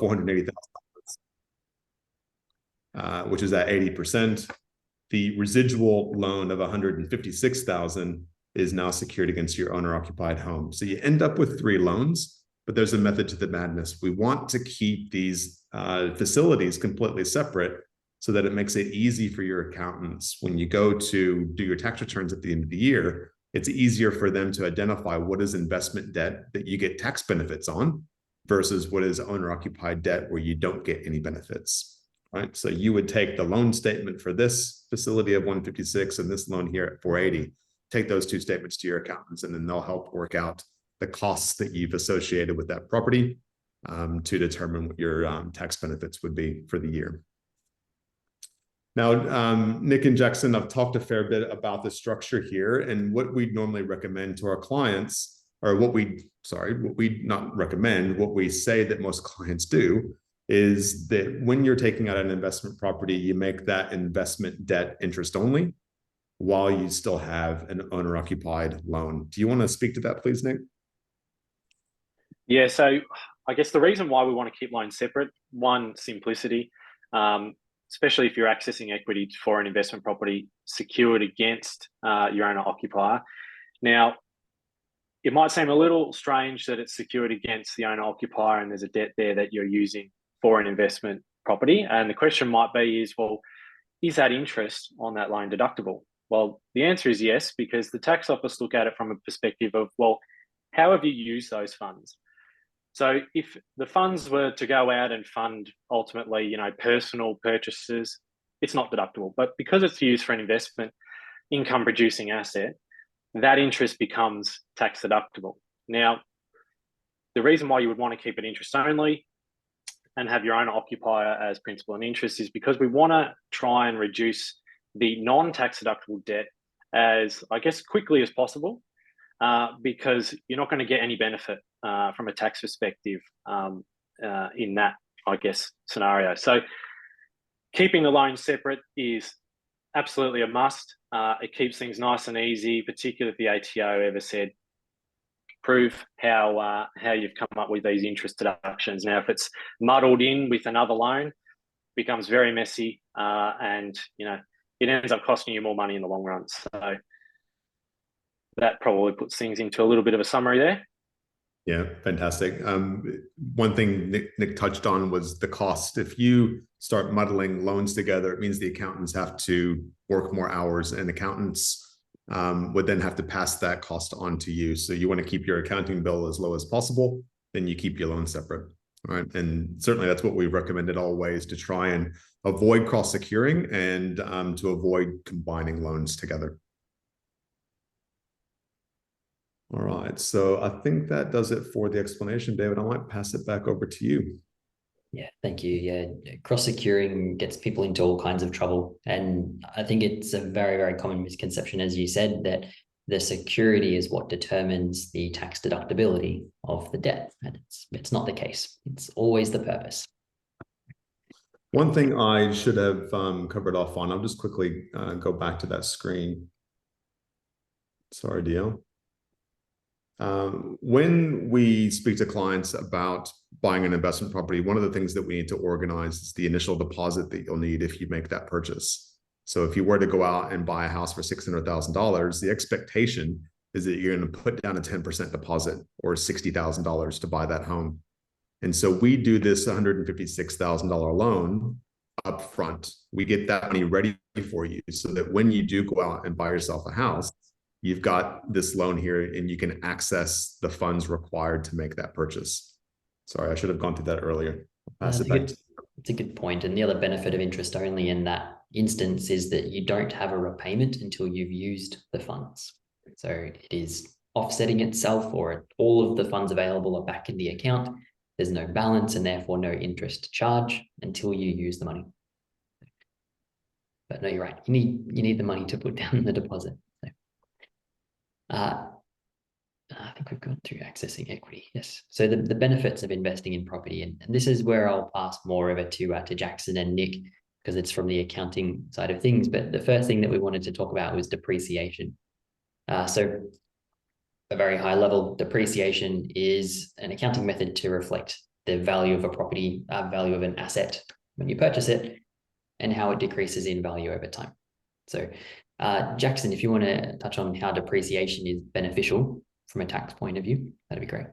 $480,000, which is at 80%. The residual loan of $156,000 is now secured against your owner-occupied home. So you end up with 3 loans, but there's a method to the madness. We want to keep these facilities completely separate so that it makes it easy for your accountants when you go to do your tax returns at the end of the year. It's easier for them to identify what is investment debt that you get tax benefits on versus what is owner-occupied debt where you don't get any benefits, right? So you would take the loan statement for this facility of 156 and this loan here at 480, take those 2 statements to your accountants, and then they'll help work out the costs that you've associated with that property to determine what your tax benefits would be for the year. Now, Nick and Jackson, I've talked a fair bit about the structure here, and what we normally recommend to our clients, or what we not recommend, what we say that most clients do, is that when you're taking out an investment property, you make that investment debt interest only while you still have an owner-occupied loan. Do you want to speak to that, please, Nick? Yeah, so I guess the reason why we want to keep loans separate, one, simplicity, especially if you're accessing equity for an investment property secured against your owner-occupier. Now, it might seem a little strange that it's secured against the owner-occupier and there's a debt there that you're using for an investment property. And the question might be is, well, is that interest on that loan deductible? Well, the answer is yes, because the tax office look at it from a perspective of, well, how have you used those funds? So if the funds were to go out and fund ultimately, personal purchases, it's not deductible. But because it's used for an investment income producing asset, that interest becomes tax deductible. Now, the reason why you would want to keep it interest only and have your owner occupier as principal and interest is because we want to try and reduce the non-tax deductible debt as, I guess, quickly as possible, because you're not going to get any benefit from a tax perspective in that, I guess, scenario. So keeping the loan separate is absolutely a must. It keeps things nice and easy, particularly if the ATO ever said, prove how you've come up with these interest deductions. Now, if it's muddled in with another loan, it becomes very messy, and it ends up costing you more money in the long run. So that probably puts things into a little bit of a summary there. Yeah, fantastic. One thing Nick touched on was the cost. If you start muddling loans together, it means the accountants have to work more hours, and accountants would then have to pass that cost on to you. So you want to keep your accounting bill as low as possible, then you keep your loan separate. All right. And certainly that's what we recommended always, to try and avoid cross-securing and to avoid combining loans together. All right, so I think that does it for the explanation, David. I might pass it back over to you. Yeah, thank you. Yeah, cross-securing gets people into all kinds of trouble. And I think it's a very, very common misconception, as you said, that the security is what determines the tax deductibility of the debt. And it's not the case. It's always the purpose. One thing I should have covered off on, I'll just quickly go back to that screen. Sorry, Dio. When we speak to clients about buying an investment property, one of the things that we need to organize is the initial deposit that you'll need if you make that purchase. So if you were to go out and buy a house for $600,000, the expectation is that you're going to put down a 10% deposit or $60,000 to buy that home. And so we do this $156,000 loan up front. We get that money ready for you so that when you do go out and buy yourself a house, you've got this loan here and you can access the funds required to make that purchase. Sorry, I should have gone through that earlier. It's a good point. And the other benefit of interest only in that instance is that you don't have a repayment until you've used the funds. So it is offsetting itself, or all of the funds available are back in the account. There's no balance and therefore no interest charge until you use the money. But no, you're right. You need the money to put down the deposit. So, I think we've gone through accessing equity. Yes. So the benefits of investing in property, and this is where I'll pass more over to Jackson and Nick, because it's from the accounting side of things. But the first thing that we wanted to talk about was depreciation. So a very high level, depreciation is an accounting method to reflect the value of a property, value of an asset when you purchase it, and how it decreases in value over time. So Jackson, if you want to touch on how depreciation is beneficial from a tax point of view, that'd be great.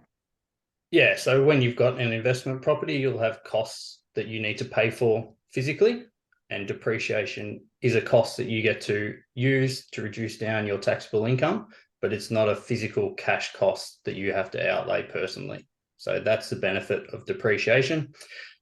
Yeah, so when you've got an investment property, you'll have costs that you need to pay for physically, and depreciation is a cost that you get to use to reduce down your taxable income, but it's not a physical cash cost that you have to outlay personally. So that's the benefit of depreciation.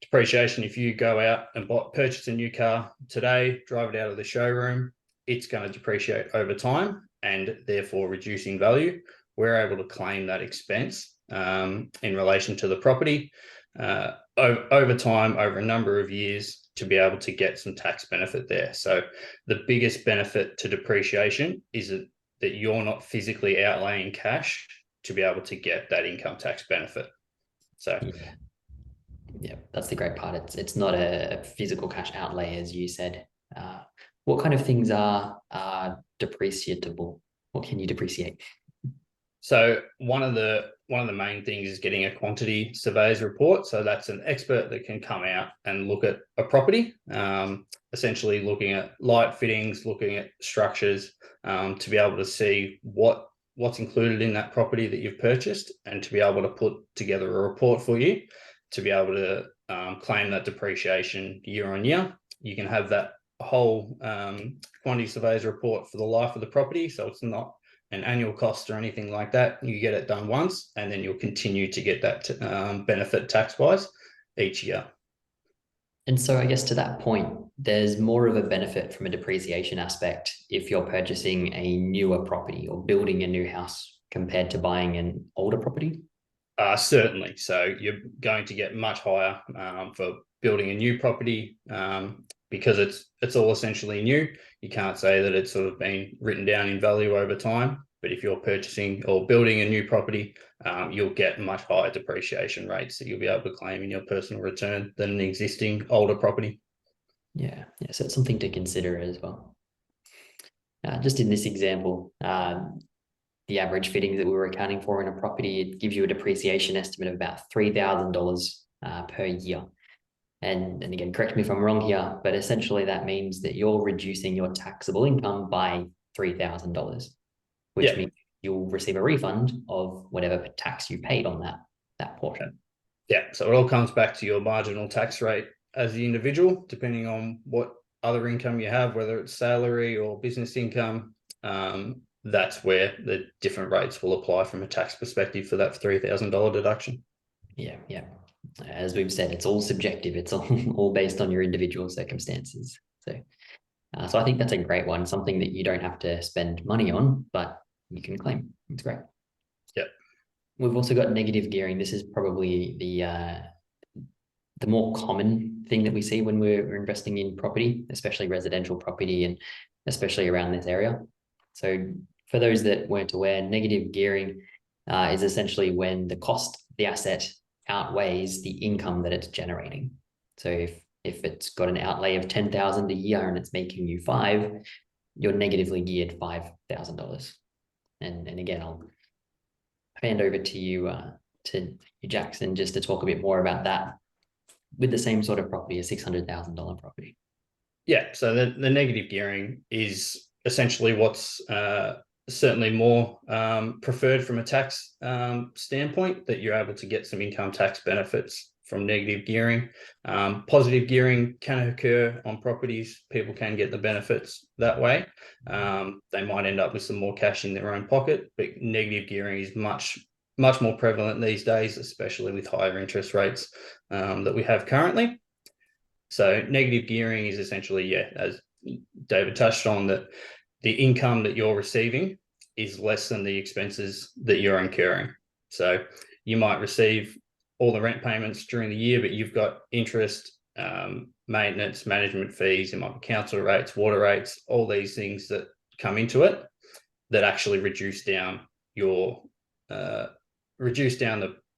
Depreciation, if you go out and purchase a new car today, drive it out of the showroom, it's going to depreciate over time and therefore reduce in value. We're able to claim that expense in relation to the property over time, over a number of years, to be able to get some tax benefit there. So the biggest benefit to depreciation is that you're not physically outlaying cash to be able to get that income tax benefit. So yeah, that's the great part. It's not a physical cash outlay, as you said. What kind of things are depreciable? What can you depreciate? So one of the main things is getting a quantity surveyor's report. So that's an expert that can come out and look at a property, essentially looking at light fittings, looking at structures, to be able to see what's included in that property that you've purchased, and to be able to put together a report for you to be able to claim that depreciation year on year. You can have that whole quantity surveyor's report for the life of the property. So it's not an annual cost or anything like that. You get it done once, and then you'll continue to get that benefit tax-wise each year. And so I guess to that point, there's more of a benefit from a depreciation aspect if you're purchasing a newer property or building a new house compared to buying an older property? Certainly. So you're going to get much higher for building a new property because it's all essentially new. You can't say that it's sort of been written down in value over time. But if you're purchasing or building a new property, you'll get much higher depreciation rates that you'll be able to claim in your personal return than an existing older property. Yeah. So it's something to consider as well. Just in this example, the average fittings that we were accounting for in a property, it gives you a depreciation estimate of about $3,000 per year. And again, correct me if I'm wrong here, but essentially that means that you're reducing your taxable income by $3,000, which means you'll receive a refund of whatever tax you paid on that portion. Yeah, so it all comes back to your marginal tax rate as the individual, depending on what other income you have, whether it's salary or business income. That's where the different rates will apply from a tax perspective for that $3,000 deduction. Yeah. As we've said, it's all subjective. It's all based on your individual circumstances. So I think that's a great one, something that you don't have to spend money on, but you can claim. It's great. Yep. We've also got negative gearing. This is probably the more common thing that we see when we're investing in property, especially residential property, and especially around this area. So for those that weren't aware, negative gearing is essentially when the cost of the asset outweighs the income that it's generating. So if it's got an outlay of $10,000 a year and it's making you $5,000, you're negatively geared $5,000. And again, I'll hand over to you, Jackson, just to talk a bit more about that with the same sort of property, a $600,000 property. Yeah, so the negative gearing is essentially what's certainly more preferred from a tax standpoint, that you're able to get some income tax benefits from negative gearing. Positive gearing can occur on properties. People can get the benefits that way. They might end up with some more cash in their own pocket, but negative gearing is much more prevalent these days, especially with higher interest rates that we have currently. So negative gearing is essentially, as David touched on, that the income that you're receiving is less than the expenses that you're incurring. So you might receive all the rent payments during the year, but you've got interest, maintenance, management fees, you might be council rates, water rates, all these things that come into it that actually reduce down the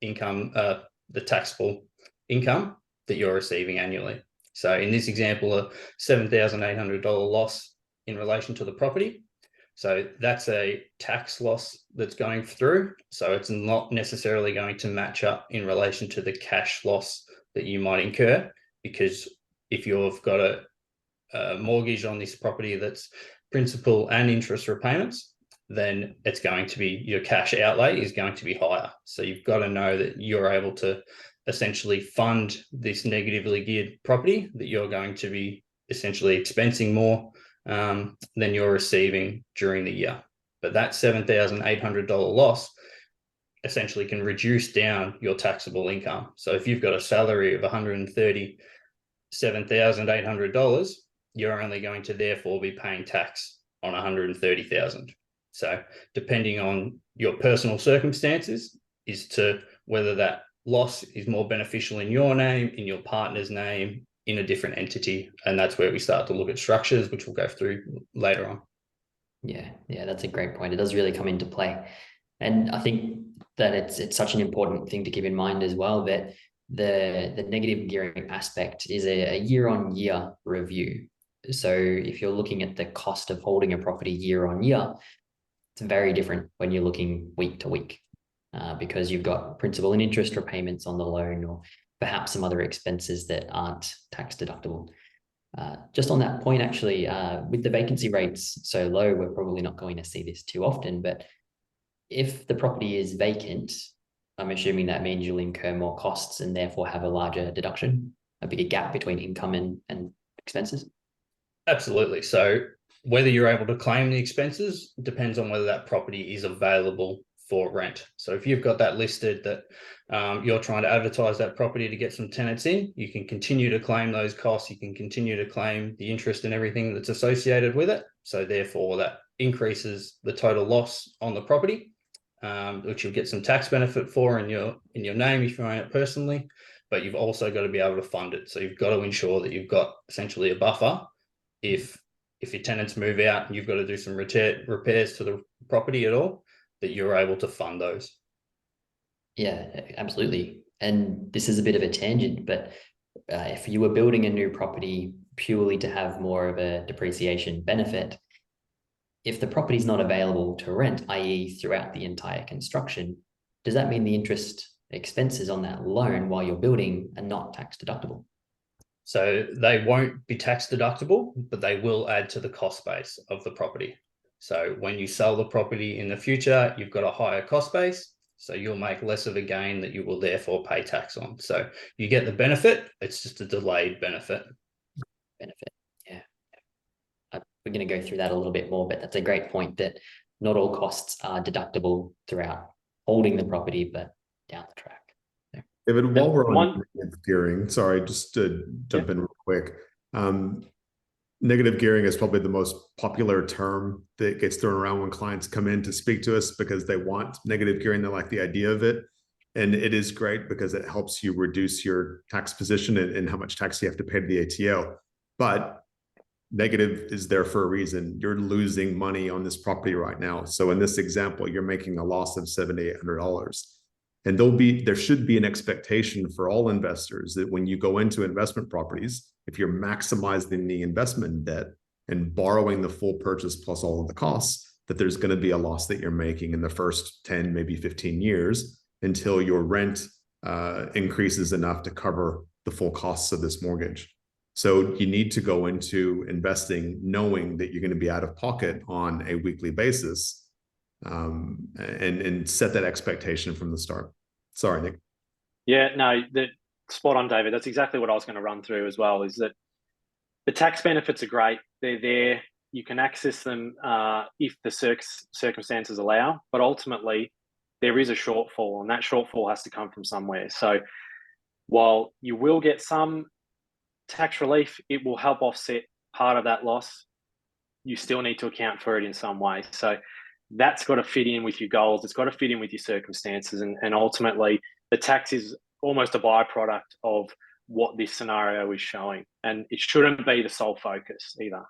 income, the taxable income that you're receiving annually. So in this example, a $7,800 loss in relation to the property. So that's a tax loss that's going through. So it's not necessarily going to match up in relation to the cash loss that you might incur, because if you've got a mortgage on this property that's principal and interest repayments, then it's going to be, your cash outlay is going to be higher. So you've got to know that you're able to essentially fund this negatively geared property that you're going to be essentially expensing more than you're receiving during the year. But that $7,800 loss essentially can reduce down your taxable income. So if you've got a salary of $137,800, you're only going to therefore be paying tax on $130,000. So depending on your personal circumstances is to whether that loss is more beneficial in your name, in your partner's name, in a different entity. And that's where we start to look at structures, which we'll go through later on. Yeah, that's a great point. It does really come into play. And I think that it's such an important thing to keep in mind as well, that the negative gearing aspect is a year-on-year review. So if you're looking at the cost of holding a property year on year, it's very different when you're looking week to week, because you've got principal and interest repayments on the loan, or perhaps some other expenses that aren't tax deductible. Just on that point, actually, with the vacancy rates so low, we're probably not going to see this too often, but if the property is vacant, I'm assuming that means you'll incur more costs and therefore have a larger deduction, a bigger gap between income and expenses. Absolutely. So whether you're able to claim the expenses depends on whether that property is available for rent. So if you've got that listed that you're trying to advertise that property to get some tenants in, you can continue to claim those costs. You can continue to claim the interest and everything that's associated with it. So therefore that increases the total loss on the property, which you'll get some tax benefit for in your name if you own it personally, but you've also got to be able to fund it. So you've got to ensure that you've got essentially a buffer if your tenants move out and you've got to do some repairs to the property at all, that you're able to fund those. Yeah, absolutely. And this is a bit of a tangent, but if you were building a new property purely to have more of a depreciation benefit, if the property is not available to rent, i.e. throughout the entire construction, does that mean the interest expenses on that loan while you're building are not tax deductible? So they won't be tax deductible, but they will add to the cost base of the property. So when you sell the property in the future, you've got a higher cost base, so you'll make less of a gain that you will therefore pay tax on. So you get the benefit, it's just a delayed benefit. Yeah. We're going to go through that a little bit more, but that's a great point, that not all costs are deductible throughout holding the property, but down the track. David, while we're on negative gearing, sorry, just to jump in real quick. Negative gearing is probably the most popular term that gets thrown around when clients come in to speak to us because they want negative gearing. They like the idea of it. And it is great because it helps you reduce your tax position and how much tax you have to pay to the ATO. But negative is there for a reason. You're losing money on this property right now. So in this example, you're making a loss of $700-800. And there should be an expectation for all investors that when you go into investment properties, if you're maximizing the investment debt and borrowing the full purchase plus all of the costs, that there's going to be a loss that you're making in the first 10, maybe 15 years until your rent increases enough to cover the full costs of this mortgage. So you need to go into investing knowing that you're going to be out of pocket on a weekly basis, and set that expectation from the start. Sorry, Nick. Yeah, no, spot on, David. That's exactly what I was going to run through as well, is that the tax benefits are great. They're there. You can access them if the circumstances allow, but ultimately there is a shortfall, and that shortfall has to come from somewhere. So while you will get some tax relief, it will help offset part of that loss. You still need to account for it in some way. So that's got to fit in with your goals. It's got to fit in with your circumstances. And ultimately, the tax is almost a byproduct of what this scenario is showing. And it shouldn't be the sole focus either.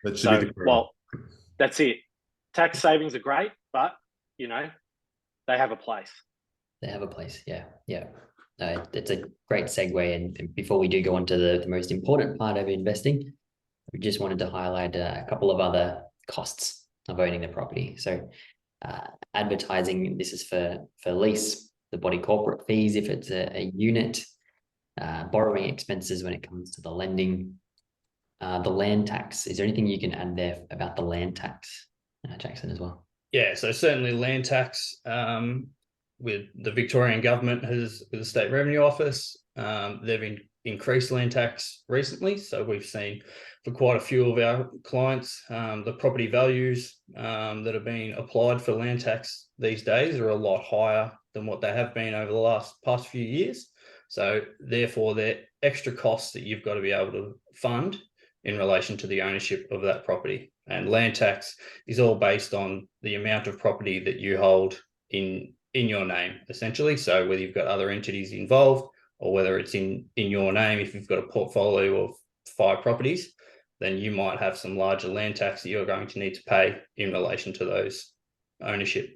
That should be the well, that's it. Tax savings are great, but, they have a place. They have a place, yeah. It's a great segue. And before we do go on to the most important part of investing, we just wanted to highlight a couple of other costs of owning the property. So advertising, this is for lease, the body corporate fees if it's a unit, borrowing expenses when it comes to the lending, the land tax. Is there anything you can add there about the land tax, Jackson, as well? Yeah, so certainly land tax, with the Victorian government with the State Revenue Office, they've increased land tax recently. So we've seen for quite a few of our clients, the property values that are being applied for land tax these days are a lot higher than what they have been over the past few years. So therefore, they're extra costs that you've got to be able to fund in relation to the ownership of that property. And land tax is all based on the amount of property that you hold in your name, essentially. So whether you've got other entities involved or whether it's in your name, if you've got a portfolio of 5 properties, then you might have some larger land tax that you're going to need to pay in relation to those ownership.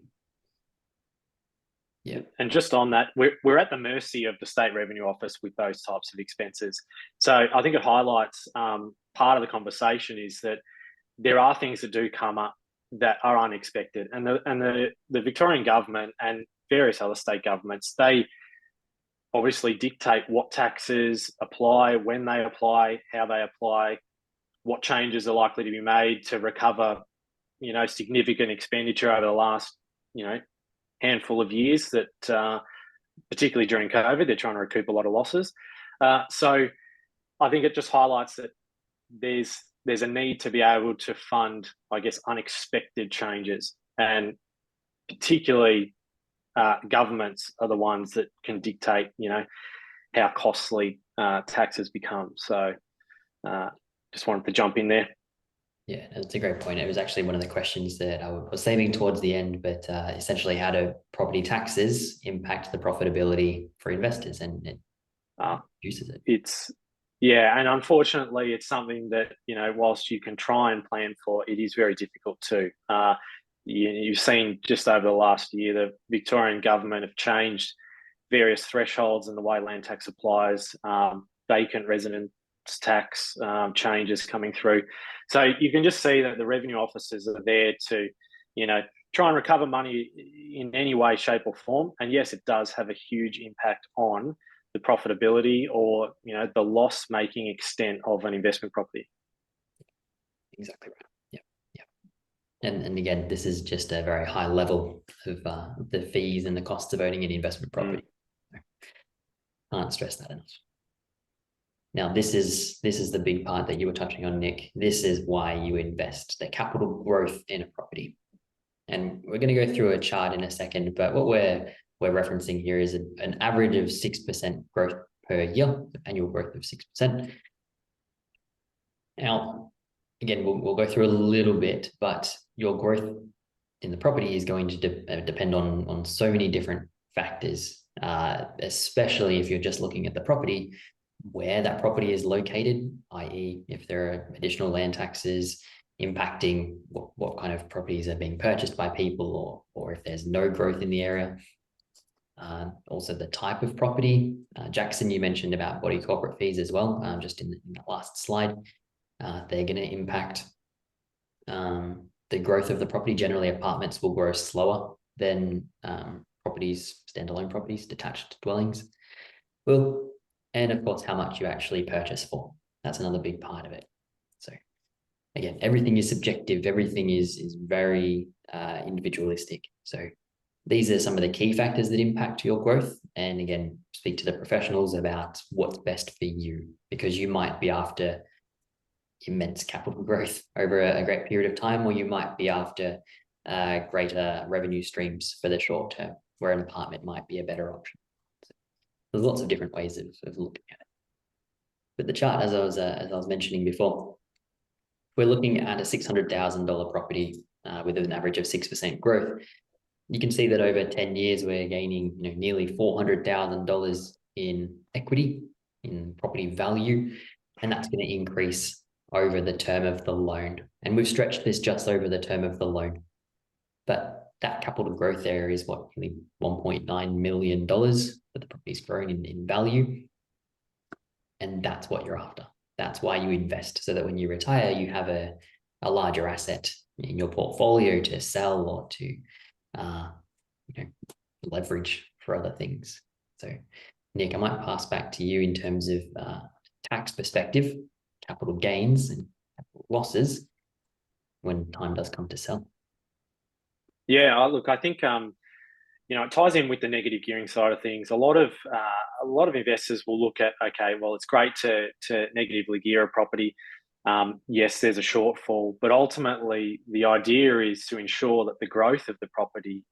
Yeah. And just on that, we're at the mercy of the State Revenue Office with those types of expenses. So I think it highlights part of the conversation is that there are things that do come up that are unexpected, and the Victorian government and various other state governments, they obviously dictate what taxes apply, when they apply, how they apply, what changes are likely to be made to recover, significant expenditure over the last, handful of years that, particularly during COVID, they're trying to recoup a lot of losses. So I think it just highlights that there's a need to be able to fund, I guess, unexpected changes, and particularly governments are the ones that can dictate, how costly taxes become. So just wanted to jump in there. Yeah, that's a great point. It was actually one of the questions that I was saving towards the end, but essentially how do property taxes impact the profitability for investors, and it reduces it. And unfortunately, it's something that, whilst you can try and plan for, it is very difficult to. You've seen just over the last year, the Victorian government have changed various thresholds in the way land tax applies, vacant residence tax changes coming through. So you can just see that the revenue officers are there to, try and recover money in any way, shape or form. And yes, it does have a huge impact on the profitability or, the loss-making extent of an investment property. Exactly right. And again, this is just a very high level of the fees and the costs of owning an investment property. Can't stress that enough. Now, this is the big part that you were touching on, Nick. This is why you invest, the capital growth in a property. And we're going to go through a chart in a second, but what we're referencing here is an average of 6% growth per year, annual growth of 6%. Now, again, we'll go through a little bit, but your growth in the property is going to depend on so many different factors, especially if you're just looking at the property, where that property is located, i.e. if there are additional land taxes impacting what kind of properties are being purchased by people, or if there's no growth in the area. Also the type of property. Jackson, you mentioned about body corporate fees as well, just in the last slide. They're going to impact the growth of the property. Generally, apartments will grow slower than standalone properties, detached dwellings will. And of course, how much you actually purchase for. That's another big part of it. So again, everything is subjective. Everything is very individualistic. So these are some of the key factors that impact your growth. And again, speak to the professionals about what's best for you, because you might be after immense capital growth over a great period of time, or you might be after greater revenue streams for the short term, where an apartment might be a better option. So there's lots of different ways of looking at it. But the chart, as I was mentioning before, we're looking at a $600,000 property with an average of 6% growth. You can see that over 10 years, we're gaining nearly $400,000 in equity, in property value, and that's going to increase over the term of the loan. And we've stretched this just over the term of the loan. But that capital growth there is what, nearly $1.9 million that the property's grown in value. And that's what you're after. That's why you invest, so that when you retire, you have a larger asset in your portfolio to sell or to leverage for other things. So Nick, I might pass back to you in terms of tax perspective, capital gains and capital losses when time does come to sell. Yeah, look, I think it ties in with the negative gearing side of things. A lot of investors will look at, okay, well, it's great to negatively gear a property. Yes, there's a shortfall, but ultimately the idea is to ensure that the growth of the property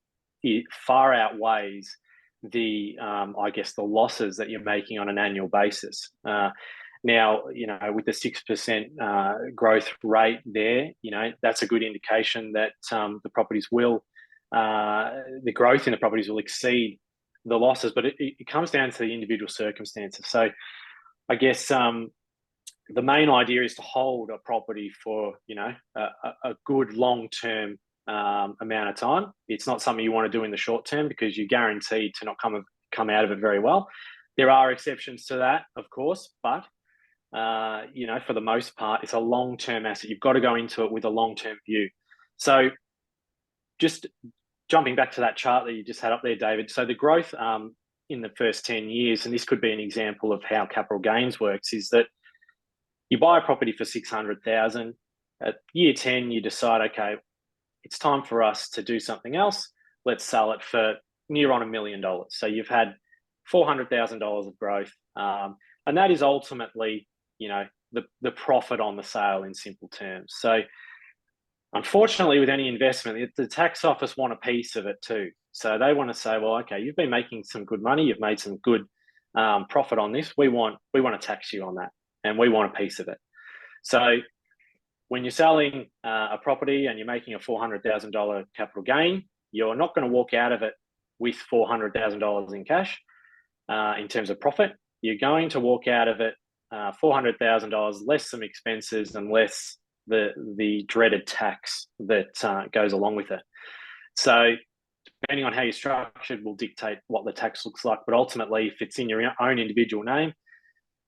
far outweighs the the losses that you're making on an annual basis. Now, with the 6% growth rate there, that's a good indication that the properties will, the growth in the properties will exceed the losses, but it comes down to the individual circumstances. So I guess the main idea is to hold a property for, a good long-term amount of time. It's not something you want to do in the short term because you're guaranteed to not come out of it very well. There are exceptions to that, of course, but for the most part, it's a long-term asset. You've got to go into it with a long-term view. So just jumping back to that chart that you just had up there, David. So the growth in the first 10 years, and this could be an example of how capital gains works, is that you buy a property for 600,000. At year 10, you decide, okay, it's time for us to do something else. Let's sell it for near on $1 million. So you've had $400,000 of growth. And that is ultimately, the profit on the sale in simple terms. So unfortunately, with any investment, the tax office want a piece of it too. So they want to say, well, okay, you've been making some good money. You've made some good profit on this. We want to tax you on that, and we want a piece of it. So when you're selling a property and you're making a $400,000 capital gain, you're not going to walk out of it with $400,000 in cash in terms of profit. You're going to walk out of it $400,000 less some expenses and less the dreaded tax that goes along with it. So depending on how you're structured will dictate what the tax looks like. But ultimately, if it's in your own individual name,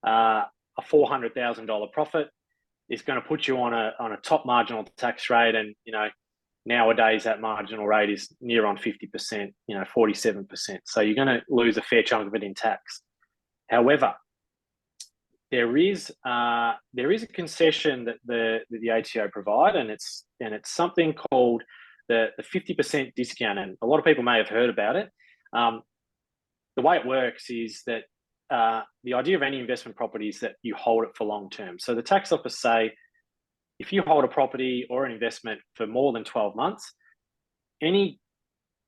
a $400,000 profit is going to put you on a top marginal tax rate. And, nowadays that marginal rate is near on 50%, 47%. So you're going to lose a fair chunk of it in tax. However, there is a concession that the ATO provide, and it's something called the 50% discount. And a lot of people may have heard about it. The way it works is that the idea of any investment property is that you hold it for long term. So the tax office say, if you hold a property or an investment for more than 12 months, any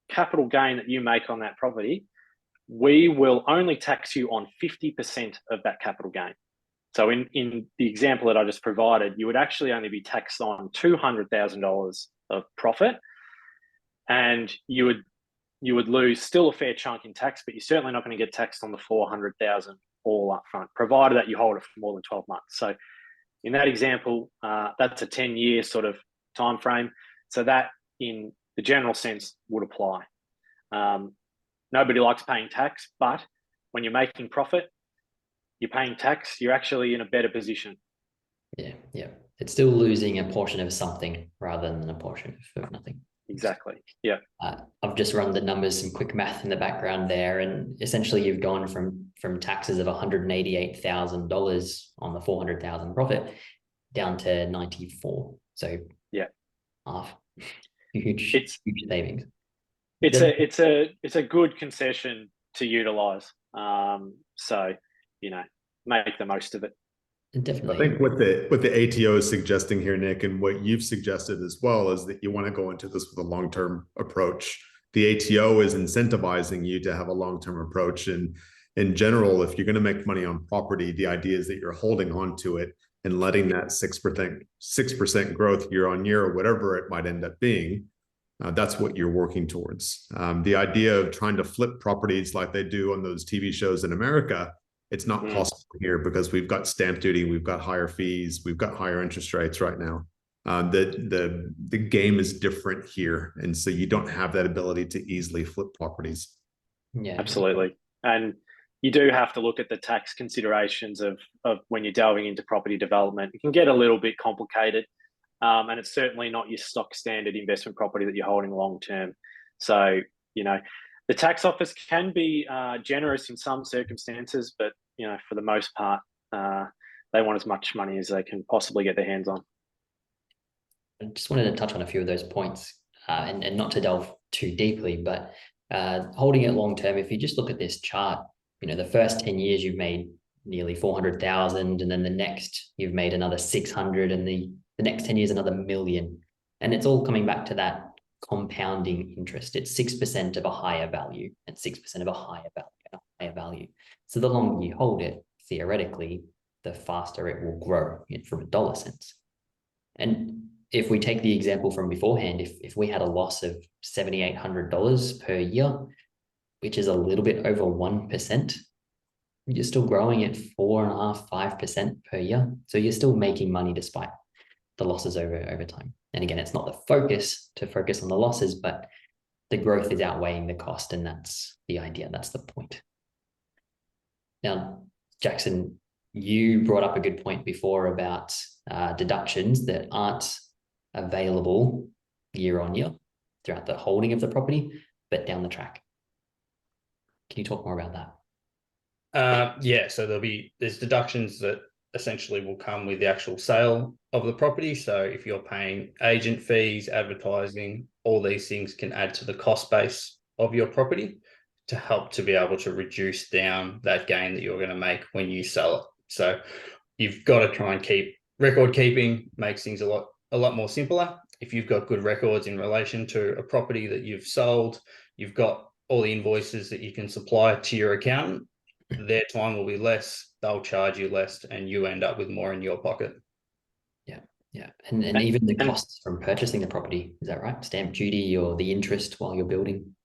capital gain that you make on that property, we will only tax you on 50% of that capital gain. So in the example that I just provided, you would actually only be taxed on $200,000 of profit, and you would lose still a fair chunk in tax, but you're certainly not going to get taxed on the $400,000 all up front, provided that you hold it for more than 12 months. So in that example, that's a 10-year sort of time frame. So that, in the general sense, would apply. Nobody likes paying tax, but when you're making profit, you're paying tax, you're actually in a better position. Yeah. It's still losing a portion of something rather than a portion of nothing. Exactly. Yeah. I've just run the numbers, some quick math in the background there, and essentially you've gone from taxes of $188,000 on the $400,000 profit down to 94. So yeah, half. Huge savings. It's a good concession to utilize. So make the most of it. Definitely. I think what the ATO is suggesting here, Nick, and what you've suggested as well, is that you want to go into this with a long-term approach. The ATO is incentivizing you to have a long-term approach. And in general, if you're going to make money on property, the idea is that you're holding on to it and letting that 6% growth year on year, or whatever it might end up being, that's what you're working towards. The idea of trying to flip properties like they do on those TV shows in America, it's not possible here because we've got stamp duty, we've got higher fees, we've got higher interest rates right now. The game is different here, and so you don't have that ability to easily flip properties. Yeah, absolutely. And you do have to look at the tax considerations of when you're delving into property development. It can get a little bit complicated. and it's certainly not your stock standard investment property that you're holding long term. So, you know, the tax office can be generous in some circumstances, but, you know, for the most part, they want as much money as they can possibly get their hands on. I just wanted to touch on a few of those points, and not to delve too deeply, but holding it long term, if you just look at this chart, you know, the first 10 years you've made nearly 400,000, and then the next you've made another 600, and the next 10 years another million. And it's all coming back to that compounding interest. It's 6% of a higher value and 6% of a higher value and a higher value. So the longer you hold it, theoretically, the faster it will grow from a dollar sense. And if we take the example from beforehand, if we had a loss of $7,800 per year, which is a little bit over 1%, you're still growing at 4.5%, 5% per year. So you're still making money despite the losses over time. And again, it's not the focus to focus on the losses, but the growth is outweighing the cost. And that's the idea. That's the point. Now, Jackson, you brought up a good point before about deductions that aren't available year on year throughout the holding of the property, but down the track. Can you talk more about that? Yeah, so there's deductions that essentially will come with the actual sale of the property. So if you're paying agent fees, advertising, all these things can add to the cost base of your property to help to be able to reduce down that gain that you're going to make when you sell it. So you've got to try and keep record keeping, makes things a lot more simpler. If you've got good records in relation to a property that you've sold, you've got all the invoices that you can supply to your accountant, their time will be less, they'll charge you less, and you end up with more in your pocket. Yeah. And even the costs from purchasing the property, is that right? Stamp duty or the interest while you're building?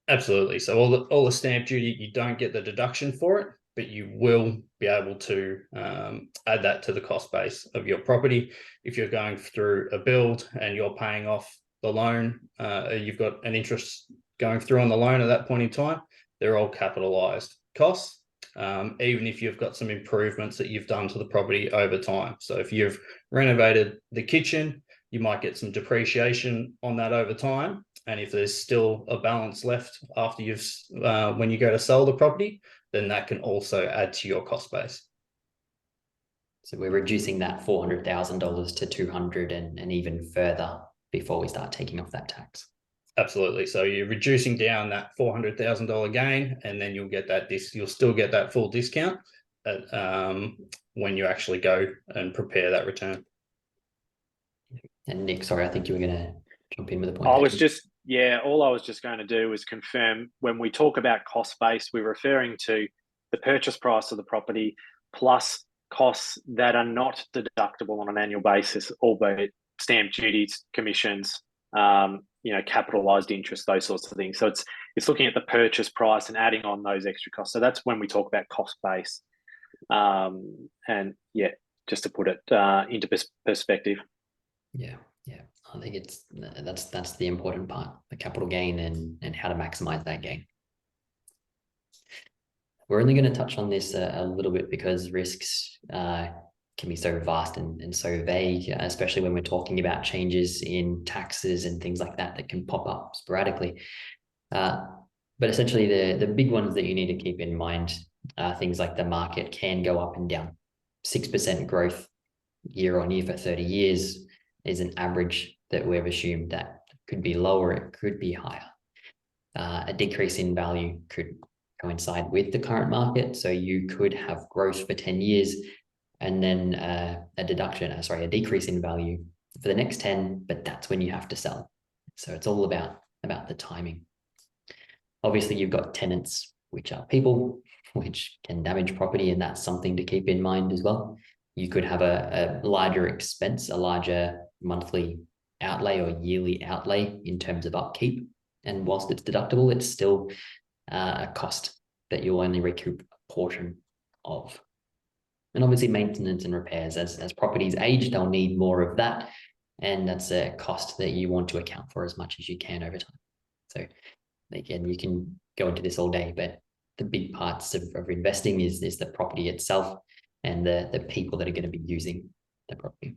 Absolutely. So all the stamp duty, you don't get the deduction for it, but you will be able to add that to the cost base of your property. If you're going through a build and you're paying off the loan, you've got an interest going through on the loan at that point in time, they're all capitalized costs. Even if you've got some improvements that you've done to the property over time. So if you've renovated the kitchen, you might get some depreciation on that over time. And if there's still a balance left after when you go to sell the property, then that can also add to your cost base. So we're reducing that $400,000 to $200,000 and even further before we start taking off that tax. Absolutely. So you're reducing down that $400,000 gain, and then you'll still get that full discount when you actually go and prepare that return. And Nick, sorry, I think you were going to jump in with a point. All I was just going to do is confirm when we talk about cost base, we're referring to the purchase price of the property plus costs that are not deductible on an annual basis, albeit stamp duties, commissions, capitalized interest, those sorts of things. So it's looking at the purchase price and adding on those extra costs. So that's when we talk about cost base. And yeah, just to put it into perspective. Yeah. I think that's the important part, the capital gain and how to maximize that gain. We're only going to touch on this a little bit because risks can be so vast and so vague, especially when we're talking about changes in taxes and things like that can pop up sporadically. But essentially the big ones that you need to keep in mind are things like the market can go up and down. 6% growth year on year for 30 years is an average that we've assumed. That could be lower, it could be higher. A decrease in value could coincide with the current market. So you could have growth for 10 years and then a decrease in value for the next 10, but that's when you have to sell. So it's all about the timing. Obviously, you've got tenants, which are people, which can damage property, and that's something to keep in mind as well. You could have a larger expense, a larger monthly outlay or yearly outlay in terms of upkeep. And whilst it's deductible, it's still a cost that you'll only recoup a portion of. And obviously maintenance and repairs, as properties age, they'll need more of that. And that's a cost that you want to account for as much as you can over time. So again, you can go into this all day, but the big parts of investing is the property itself and the people that are going to be using the property.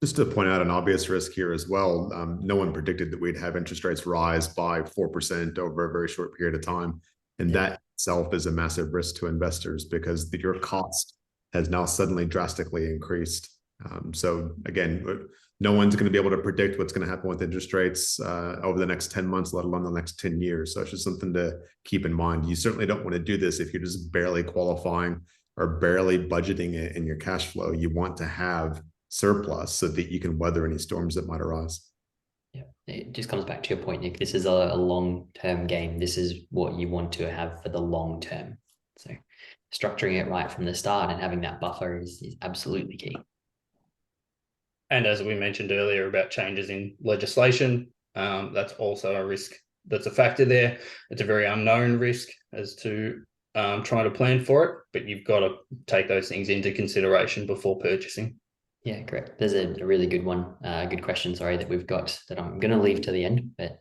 Just to point out an obvious risk here as well, no one predicted that we'd have interest rates rise by 4% over a very short period of time. And that itself is a massive risk to investors because your cost has now suddenly drastically increased. So again, no one's going to be able to predict what's going to happen with interest rates over the next 10 months, let alone the next 10 years. So it's just something to keep in mind. You certainly don't want to do this if you're just barely qualifying or barely budgeting it in your cash flow. You want to have surplus so that you can weather any storms that might arise. Yeah, it just comes back to your point, Nick. This is a long-term game. This is what you want to have for the long term. So structuring it right from the start and having that buffer is absolutely key. And as we mentioned earlier about changes in legislation, that's also a risk that's a factor there. It's a very unknown risk as to trying to plan for it, but you've got to take those things into consideration before purchasing. Yeah, correct. There's a really good one, good question, sorry, that we've got that I'm going to leave to the end, but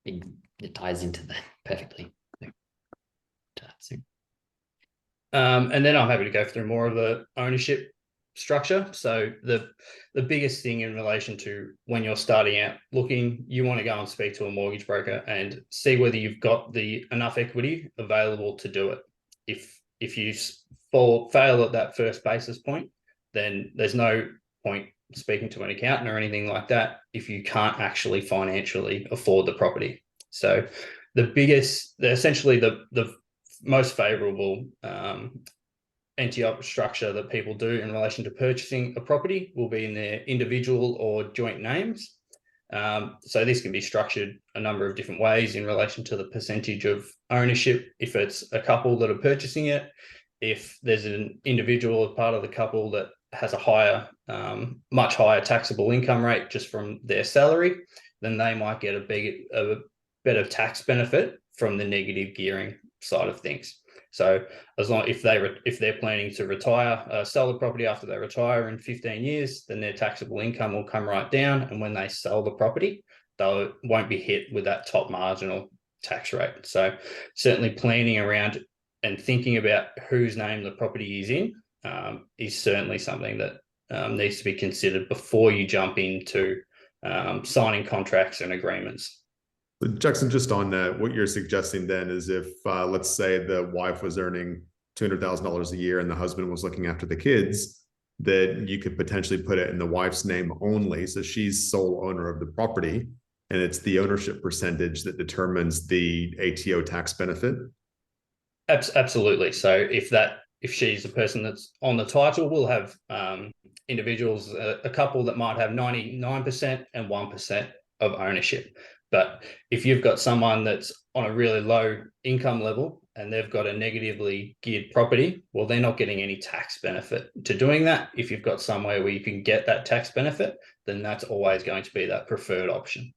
it ties into that perfectly. And then I'm happy to go through more of the ownership structure. So the biggest thing in relation to when you're starting out looking, you want to go and speak to a mortgage broker and see whether you've got enough equity available to do it. If you fail at that first basis point, then there's no point speaking to an accountant or anything like that if you can't actually financially afford the property. So essentially the most favorable anti-op structure that people do in relation to purchasing a property will be in their individual or joint names. So this can be structured a number of different ways in relation to the percentage of ownership. If it's a couple that are purchasing it, if there's an individual as part of the couple that has a much higher taxable income rate just from their salary, then they might get a better tax benefit from the negative gearing side of things. So as long if they're planning to retire, sell the property after they retire in 15 years, then their taxable income will come right down, and when they sell the property, they won't be hit with that top marginal tax rate. So certainly planning around and thinking about whose name the property is in is certainly something that needs to be considered before you jump into signing contracts and agreements. Jackson, just on that, what you're suggesting then is if, let's say the wife was earning $200,000 a year and the husband was looking after the kids, that you could potentially put it in the wife's name only. So she's sole owner of the property, and it's the ownership percentage that determines the ATO tax benefit. Absolutely. So if she's a person that's on the title, we'll have individuals, a couple that might have 99% and 1% of ownership. But if you've got someone that's on a really low income level and they've got a negatively geared property, well, they're not getting any tax benefit to doing that. If you've got somewhere where you can get that tax benefit, then that's always going to be that preferred option.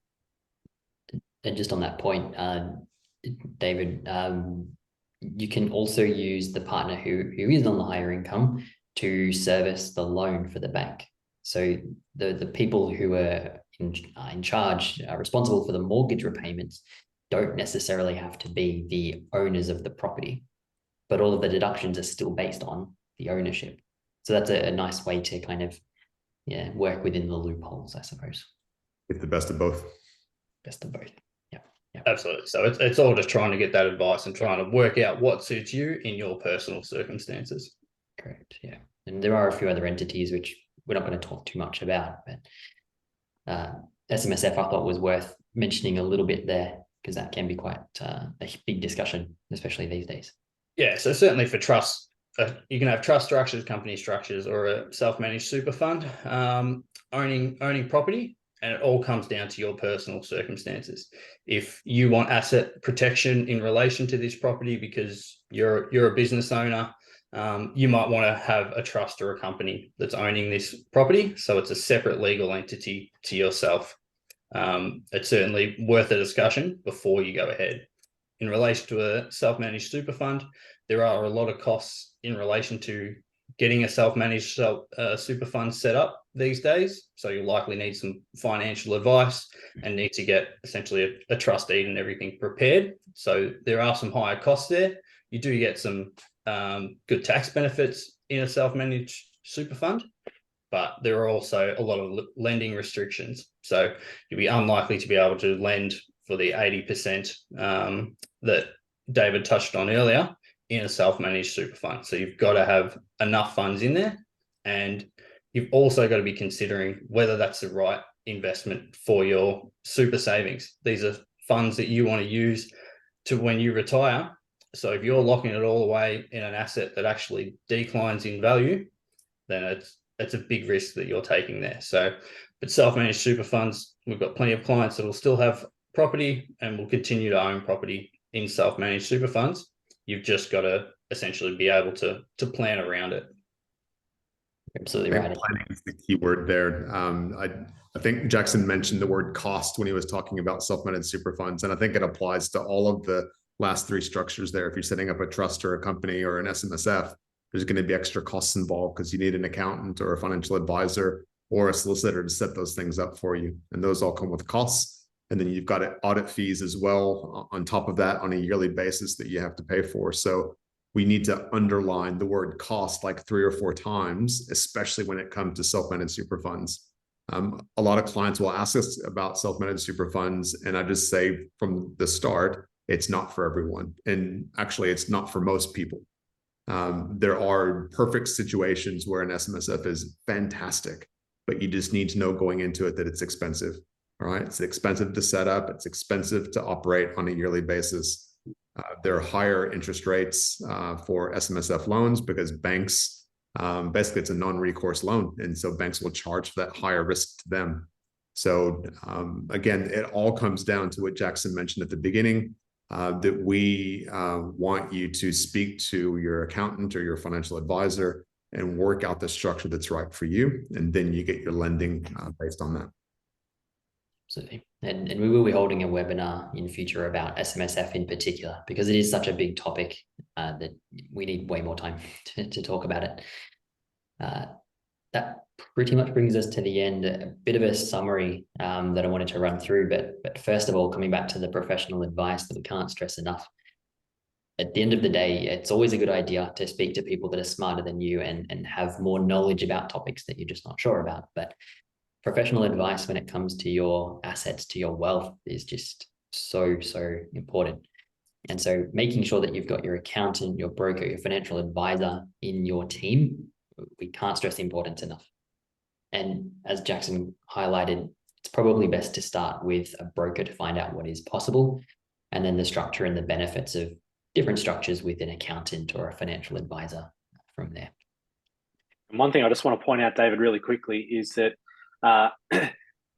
And just on that point, David, you can also use the partner who is on the higher income to service the loan for the bank. So the people who are in charge, responsible for the mortgage repayments, don't necessarily have to be the owners of the property, but all of the deductions are still based on the ownership. So that's a nice way to kind of work within the loopholes, I suppose. It's the best of both. Best of both. Yeah. Absolutely. So it's all just trying to get that advice and trying to work out what suits you in your personal circumstances. Correct. Yeah. And there are a few other entities which we're not going to talk too much about, but SMSF I thought was worth mentioning a little bit there because that can be quite a big discussion, especially these days. Yeah, so certainly for trust, you can have trust structures, company structures, or a self-managed super fund owning property, and it all comes down to your personal circumstances. If you want asset protection in relation to this property because you're a business owner, you might want to have a trust or a company that's owning this property, so it's a separate legal entity to yourself. It's certainly worth a discussion before you go ahead. In relation to a self-managed super fund, there are a lot of costs in relation to getting a self-managed super fund set up these days. So you'll likely need some financial advice and need to get essentially a trust deed and everything prepared. So there are some higher costs there. You do get some good tax benefits in a self-managed super fund. but there are also a lot of lending restrictions. So you'll be unlikely to be able to lend for the 80% that David touched on earlier in a self-managed super fund. So you've got to have enough funds in there, and you've also got to be considering whether that's the right investment for your super savings. These are funds that you want to use to when you retire. So if you're locking it all away in an asset that actually declines in value, then it's a big risk that you're taking there. So, but self-managed super funds, we've got plenty of clients that will still have property and will continue to own property in self-managed super funds. You've just got to essentially be able to plan around it. Absolutely I right. think planning is the key word there. I think Jackson mentioned the word cost when he was talking about self-managed super funds, and I think it applies to all of the last three structures there. If you're setting up a trust or a company or an SMSF, there's going to be extra costs involved because you need an accountant or a financial advisor or a solicitor to set those things up for you. And those all come with costs. And then you've got audit fees as well on top of that on a yearly basis that you have to pay for. So we need to underline the word cost like 3 or 4 times, especially when it comes to self-managed super funds. A lot of clients will ask us about self-managed super funds, and I just say from the start, it's not for everyone. And actually, it's not for most people. There are perfect situations where an SMSF is fantastic, but you just need to know going into it that it's expensive. All right. It's expensive to set up. It's expensive to operate on a yearly basis. There are higher interest rates for SMSF loans because banks, basically it's a non-recourse loan. And so banks will charge for that higher risk to them. So again, it all comes down to what Jackson mentioned at the beginning, that we want you to speak to your accountant or your financial advisor and work out the structure that's right for you. And then you get your lending based on that. Absolutely. And we will be holding a webinar in future about SMSF in particular, because it is such a big topic that we need way more time to talk about it. That pretty much brings us to the end. A bit of a summary that I wanted to run through, but first of all, coming back to the professional advice that we can't stress enough. At the end of the day, it's always a good idea to speak to people that are smarter than you and have more knowledge about topics that you're just not sure about. But professional advice when it comes to your assets, to your wealth, is just so important. And so making sure that you've got your accountant, your broker, your financial advisor in your team, we can't stress the importance enough. And as Jackson highlighted, it's probably best to start with a broker to find out what is possible, and then the structure and the benefits of different structures with an accountant or a financial advisor from there. And one thing I just want to point out, David, really quickly is that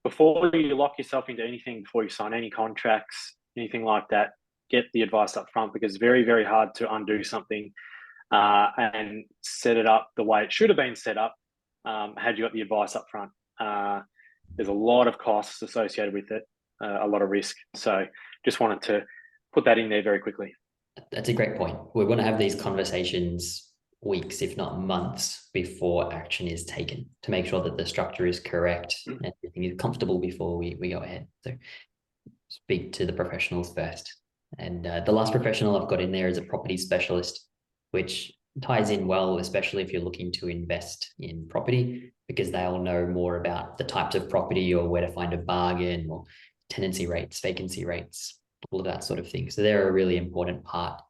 before you lock yourself into anything, before you sign any contracts, anything like that, get the advice up front, because it's very, very hard to undo something and set it up the way it should have been set up had you got the advice up front. There's a lot of costs associated with it, a lot of risk. So just wanted to put that in there very quickly. That's a great point. We want to have these conversations weeks, if not months, before action is taken to make sure that the structure is correct and everything is comfortable before we go ahead. So speak to the professionals first. And the last professional I've got in there is a property specialist, which ties in well, especially if you're looking to invest in property, because they'll know more about the types of property or where to find a bargain or tenancy rates, vacancy rates, all of that sort of thing. So they're a really important part.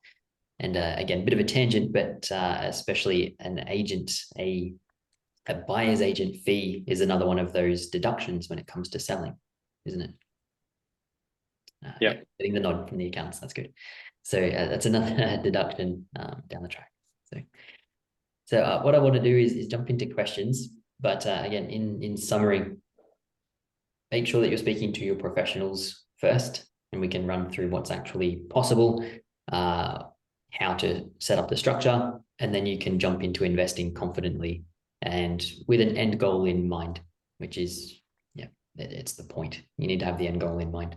And again, a bit of a tangent, but especially an agent, a buyer's agent fee is another one of those deductions when it comes to selling, isn't it? Yeah. Getting the nod from the accounts, that's good. So that's another deduction down the track. So what I want to do is jump into questions. But again, in summary, make sure that you're speaking to your professionals first, and we can run through what's actually possible, how to set up the structure, and then you can jump into investing confidently and with an end goal in mind, which is, yeah, it's the point. You need to have the end goal in mind.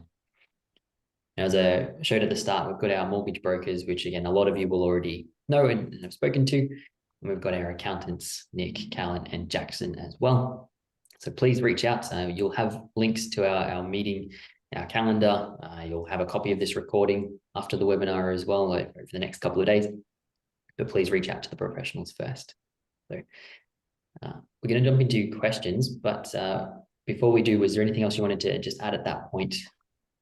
Now, as I showed at the start, we've got our mortgage brokers, which again, a lot of you will already know and have spoken to. And we've got our accountants, Nick, Callan, and Jackson as well. So please reach out. You'll have links to our meeting, our calendar. You'll have a copy of this recording after the webinar as well over the next couple of days. But please reach out to the professionals first. So We're going to jump into questions, but before we do, was there anything else you wanted to just add at that point,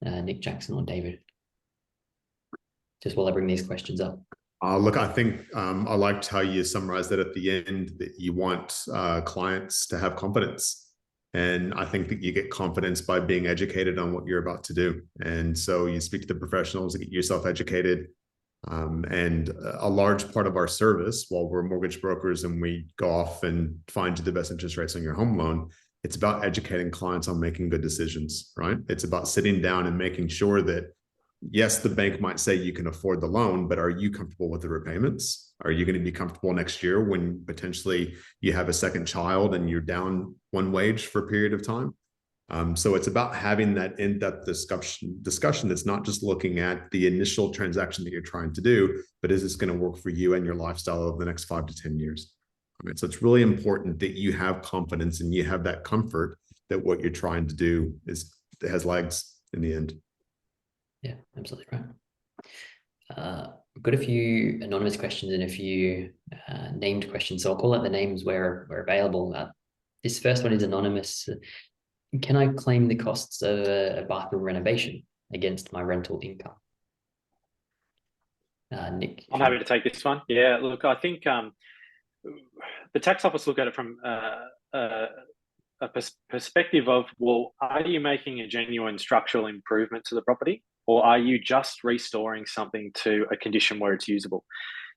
Nick, Jackson, or David? Just while I bring these questions up. Look, I think I liked how you summarized that at the end, that you want clients to have confidence. And I think that you get confidence by being educated on what you're about to do. And so you speak to the professionals, get yourself educated. And a large part of our service, while we're mortgage brokers and we go off and find you the best interest rates on your home loan, it's about educating clients on making good decisions, right? It's about sitting down and making sure that, yes, the bank might say you can afford the loan, but are you comfortable with the repayments? Are you going to be comfortable next year when potentially you have a second child and you're down one wage for a period of time? So it's about having that in-depth discussion that's not just looking at the initial transaction that you're trying to do, but is this going to work for you and your lifestyle over the next 5 to 10 years? So it's really important that you have confidence and you have that comfort that what you're trying to do has legs in the end. Yeah, absolutely right. We've got a few anonymous questions and a few named questions, so I'll call out the names where available. This first one is anonymous. Can I claim the costs of a bathroom renovation against my rental income? Nick? I'm happy to take this one. Yeah, look, I think the tax office look at it from a perspective of, well, are you making a genuine structural improvement to the property, or are you just restoring something to a condition where it's usable?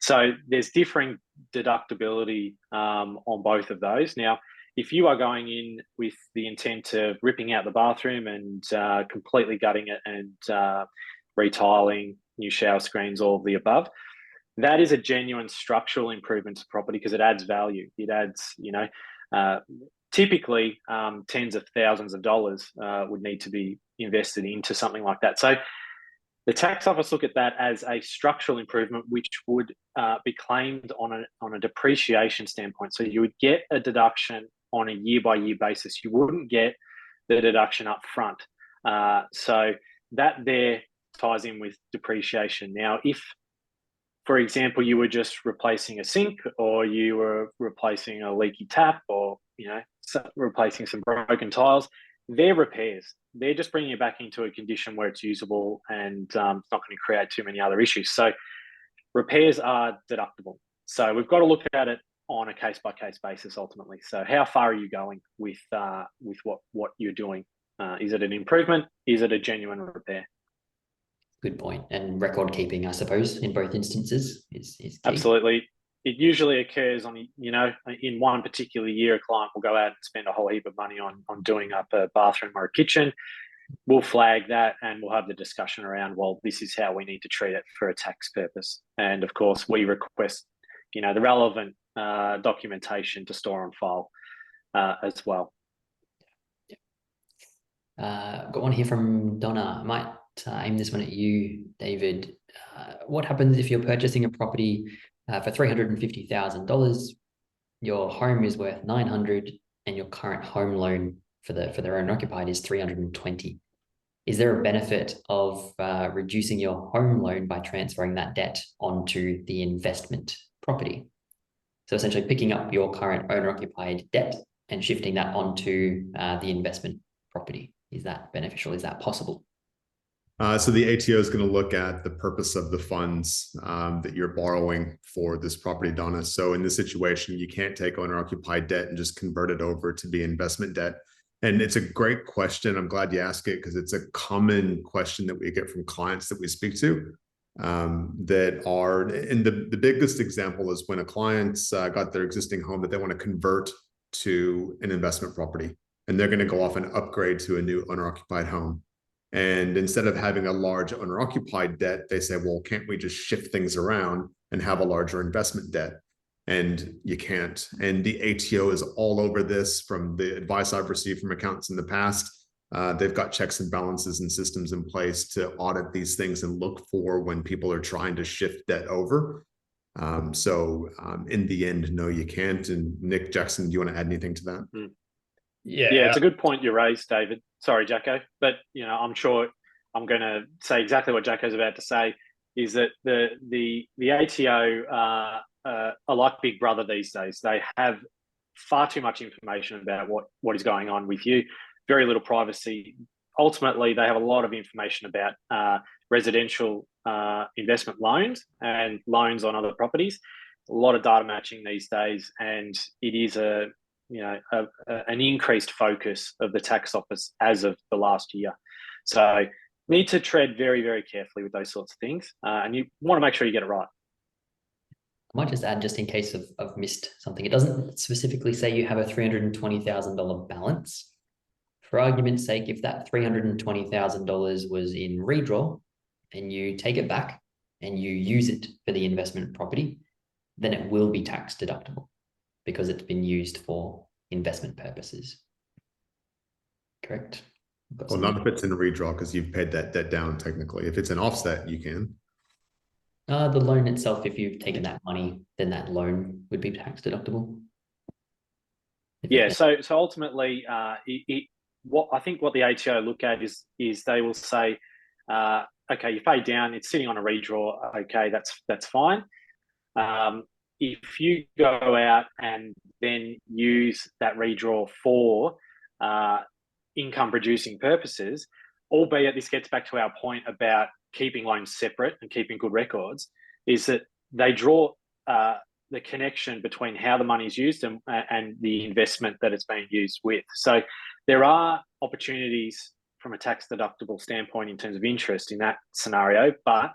So there's differing deductibility on both of those. Now, if you are going in with the intent of ripping out the bathroom and completely gutting it and retiling, new shower screens, all of the above, that is a genuine structural improvement to property because it adds value. It adds, typically tens of thousands of dollars would need to be invested into something like that. So the tax office look at that as a structural improvement, which would be claimed on a depreciation standpoint. So you would get a deduction on a year-by-year basis. You wouldn't get the deduction up front. So that there ties in with depreciation. Now, if, for example, you were just replacing a sink, or you were replacing a leaky tap, or replacing some broken tiles, they're repairs. They're just bringing it back into a condition where it's usable and it's not going to create too many other issues. So repairs are deductible. So we've got to look at it on a case-by-case basis ultimately. So how far are you going with what you're doing? Is it an improvement? Is it a genuine repair? Good point. And record keeping, I suppose, in both instances is key. Absolutely. It usually occurs on, in one particular year, a client will go out and spend a whole heap of money on doing up a bathroom or a kitchen. We'll flag that and we'll have the discussion around, well, this is how we need to treat it for a tax purpose. And of course, we request, the relevant documentation to store on file as well. Got one here from Donna. I might aim this one at you, David. What happens if you're purchasing a property for $350,000? Your home is worth $900,000, and your current home loan for the owner occupied is $320,000. Is there a benefit of reducing your home loan by transferring that debt onto the investment property? So essentially picking up your current owner occupied debt and shifting that onto the investment property. Is that beneficial? Is that possible? So the ATO is going to look at the purpose of the funds that you're borrowing for this property, Donna. So in this situation, you can't take owner-occupied debt and just convert it over to be investment debt. And it's a great question. I'm glad you asked it because it's a common question that we get from clients that we speak to that are, and the biggest example is when a client's got their existing home that they want to convert to an investment property, and they're going to go off and upgrade to a new owner-occupied home. And instead of having a large owner-occupied debt, they say, well, can't we just shift things around and have a larger investment debt? And you can't. And the ATO is all over this from the advice I've received from accountants in the past. They've got checks and balances and systems in place to audit these things and look for when people are trying to shift debt over. So in the end, no, you can't. And Nick, Jackson, do you want to add anything to that? Yeah, it's a good point you raised, David. Sorry, Jacko, but I'm sure I'm going to say exactly what Jacko's about to say. Is that the ATO are like Big Brother these days? They have far too much information about what is going on with you, very little privacy. Ultimately, they have a lot of information about residential investment loans and loans on other properties. A lot of data matching these days, and it is an increased focus of the tax office as of the last year. So need to tread very, very carefully with those sorts of things, and you want to make sure you get it right. I might just add, just in case I've missed something, it doesn't specifically say you have a $320,000 balance. For argument's sake, if that $320,000 was in redraw and you take it back and you use it for the investment property, then it will be tax deductible because it's been used for investment purposes. Correct? Well, not if it's in a redraw because you've paid that debt down technically. If it's an offset, you can. The loan itself, if you've taken that money, then that loan would be tax deductible. Yeah, so ultimately, what the ATO look at is they will say, okay, you pay down, it's sitting on a redraw, okay, that's fine. If you go out and then use that redraw for income producing purposes, albeit this gets back to our point about keeping loans separate and keeping good records, is that they draw the connection between how the money is used and the investment that it's being used with. So there are opportunities from a tax deductible standpoint in terms of interest in that scenario, but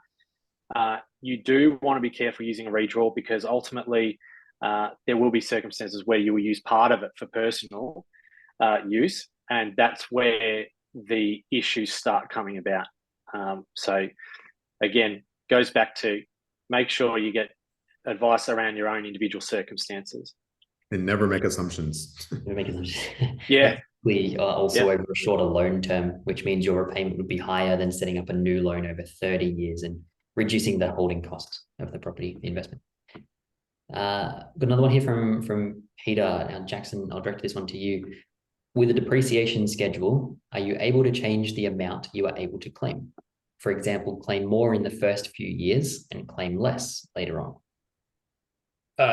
you do want to be careful using a redraw because ultimately there will be circumstances where you will use part of it for personal use, and that's where the issues start coming about. So again, goes back to make sure you get advice around your own individual circumstances. And never make assumptions. Yeah. Also over a shorter loan term, which means your repayment would be higher than setting up a new loan over 30 years and reducing the holding costs of the property investment. Got another one here from Peter. Now, Jackson, I'll direct this one to you. With a depreciation schedule, are you able to change the amount you are able to claim? For example, claim more in the first few years and claim less later on.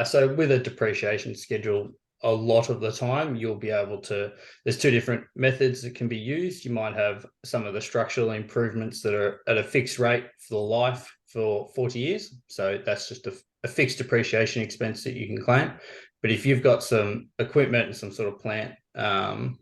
So with a depreciation schedule, a lot of the time you'll be able to, there's two different methods that can be used. You might have some of the structural improvements that are at a fixed rate for the life for 40 years. So that's just a fixed depreciation expense that you can claim. But if you've got some equipment and some sort of plant and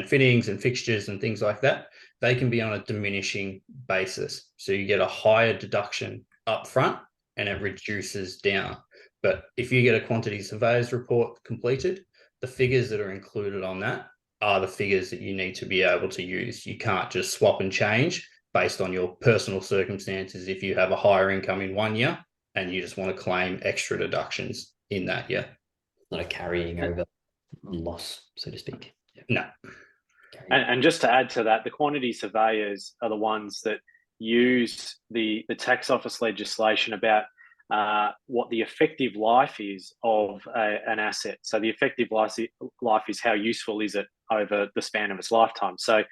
fittings and fixtures and things like that, they can be on a diminishing basis. So you get a higher deduction up front and it reduces down. But if you get a quantity surveyor's report completed, the figures that are included on that are the figures that you need to be able to use. You can't just swap and change based on your personal circumstances if you have a higher income in 1 year and you just want to claim extra deductions in that year. Not a carrying over loss, so to speak. No. And just to add to that, the quantity surveyors are the ones that use the tax office legislation about what the effective life is of an asset. So the effective life is how useful is it over the span of its lifetime. So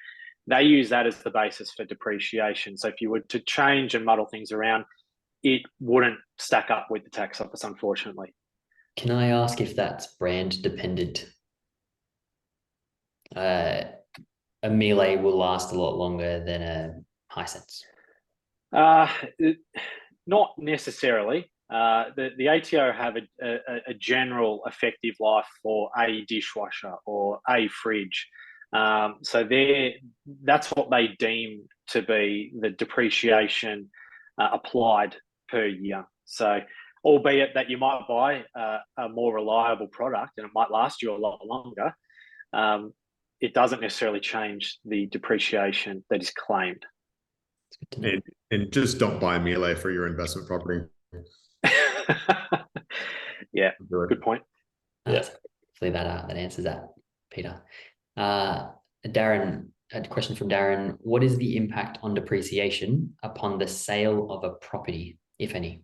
they use that as the basis for depreciation. So if you were to change and muddle things around, it wouldn't stack up with the tax office, unfortunately. Can I ask if that's brand dependent? A Miele will last a lot longer than a Hisense. Not necessarily. The ATO have a general effective life for a dishwasher or a fridge. So that's what they deem to be the depreciation applied per year. So albeit that you might buy a more reliable product and it might last you a lot longer, it doesn't necessarily change the depreciation that is claimed. And just don't buy Miele for your investment property. Yeah, good point. Hopefully that answers that, Peter. Darren, a question from Darren. What is the impact on depreciation upon the sale of a property, if any?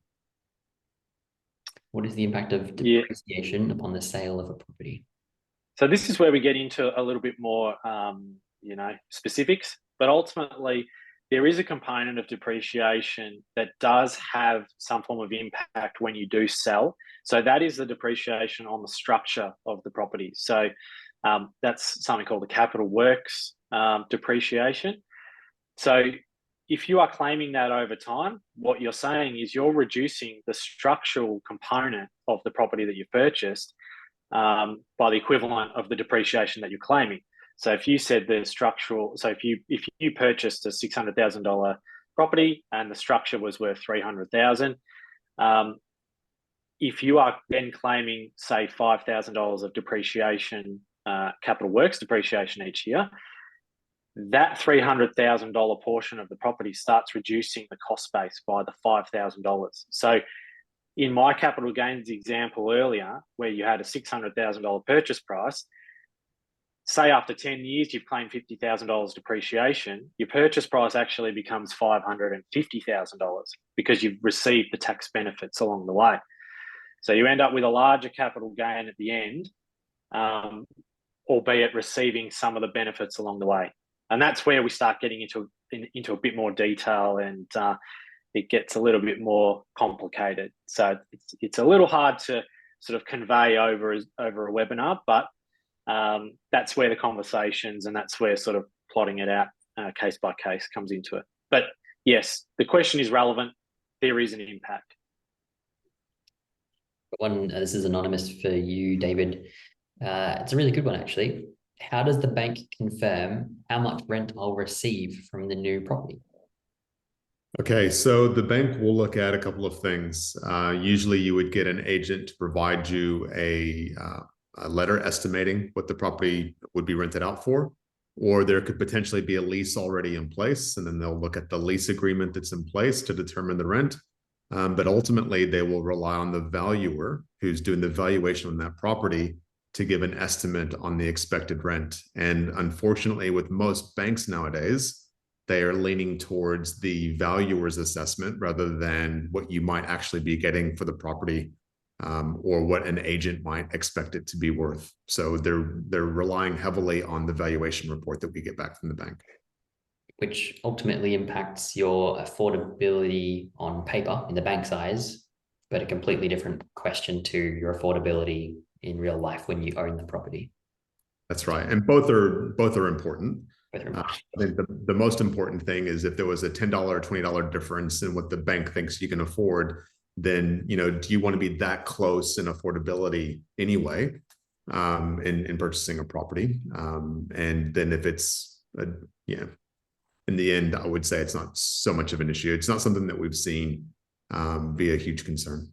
What is the impact of depreciation upon the sale of a property? So this is where we get into a little bit more, specifics. But ultimately, there is a component of depreciation that does have some form of impact when you do sell. So that is the depreciation on the structure of the property. So that's something called the capital works depreciation. So if you are claiming that over time, what you're saying is you're reducing the structural component of the property that you've purchased by the equivalent of the depreciation that you're claiming. So if you said the structural, so if you purchased a $600,000 property and the structure was worth $300,000, if you are then claiming, say, $5,000 of depreciation, capital works depreciation each year, that $300,000 portion of the property starts reducing the cost base by the $5,000. So in my capital gains example earlier, where you had a $600,000 purchase price, say after 10 years, you've claimed $50,000 depreciation, your purchase price actually becomes $550,000 because you've received the tax benefits along the way. So you end up with a larger capital gain at the end, albeit receiving some of the benefits along the way. And that's where we start getting into a bit more detail, and it gets a little bit more complicated. So it's a little hard to sort of convey over a webinar, but that's where the conversations and that's where sort of plotting it out case by case comes into it. But yes, the question is relevant. There is an impact. This is anonymous for you, David. It's a really good one, actually. How does the bank confirm how much rent I'll receive from the new property? Okay, so the bank will look at a couple of things. Usually you would get an agent to provide you a letter estimating what the property would be rented out for, or there could potentially be a lease already in place, and then they'll look at the lease agreement that's in place to determine the rent. But ultimately, they will rely on the valuer who's doing the valuation on that property to give an estimate on the expected rent. And unfortunately, with most banks nowadays, they are leaning towards the valuer's assessment rather than what you might actually be getting for the property, or what an agent might expect it to be worth. So they're relying heavily on the valuation report that we get back from the bank, which ultimately impacts your affordability on paper in the bank's eyes, but a completely different question to your affordability in real life when you own the property. That's right, and both are important. I think the most important thing is if there was a $10 or $20 difference in what the bank thinks you can afford, then do you want to be that close in affordability anyway, in purchasing a property? And then if it's in the end, I would say it's not so much of an issue. It's not something that we've seen be a huge concern.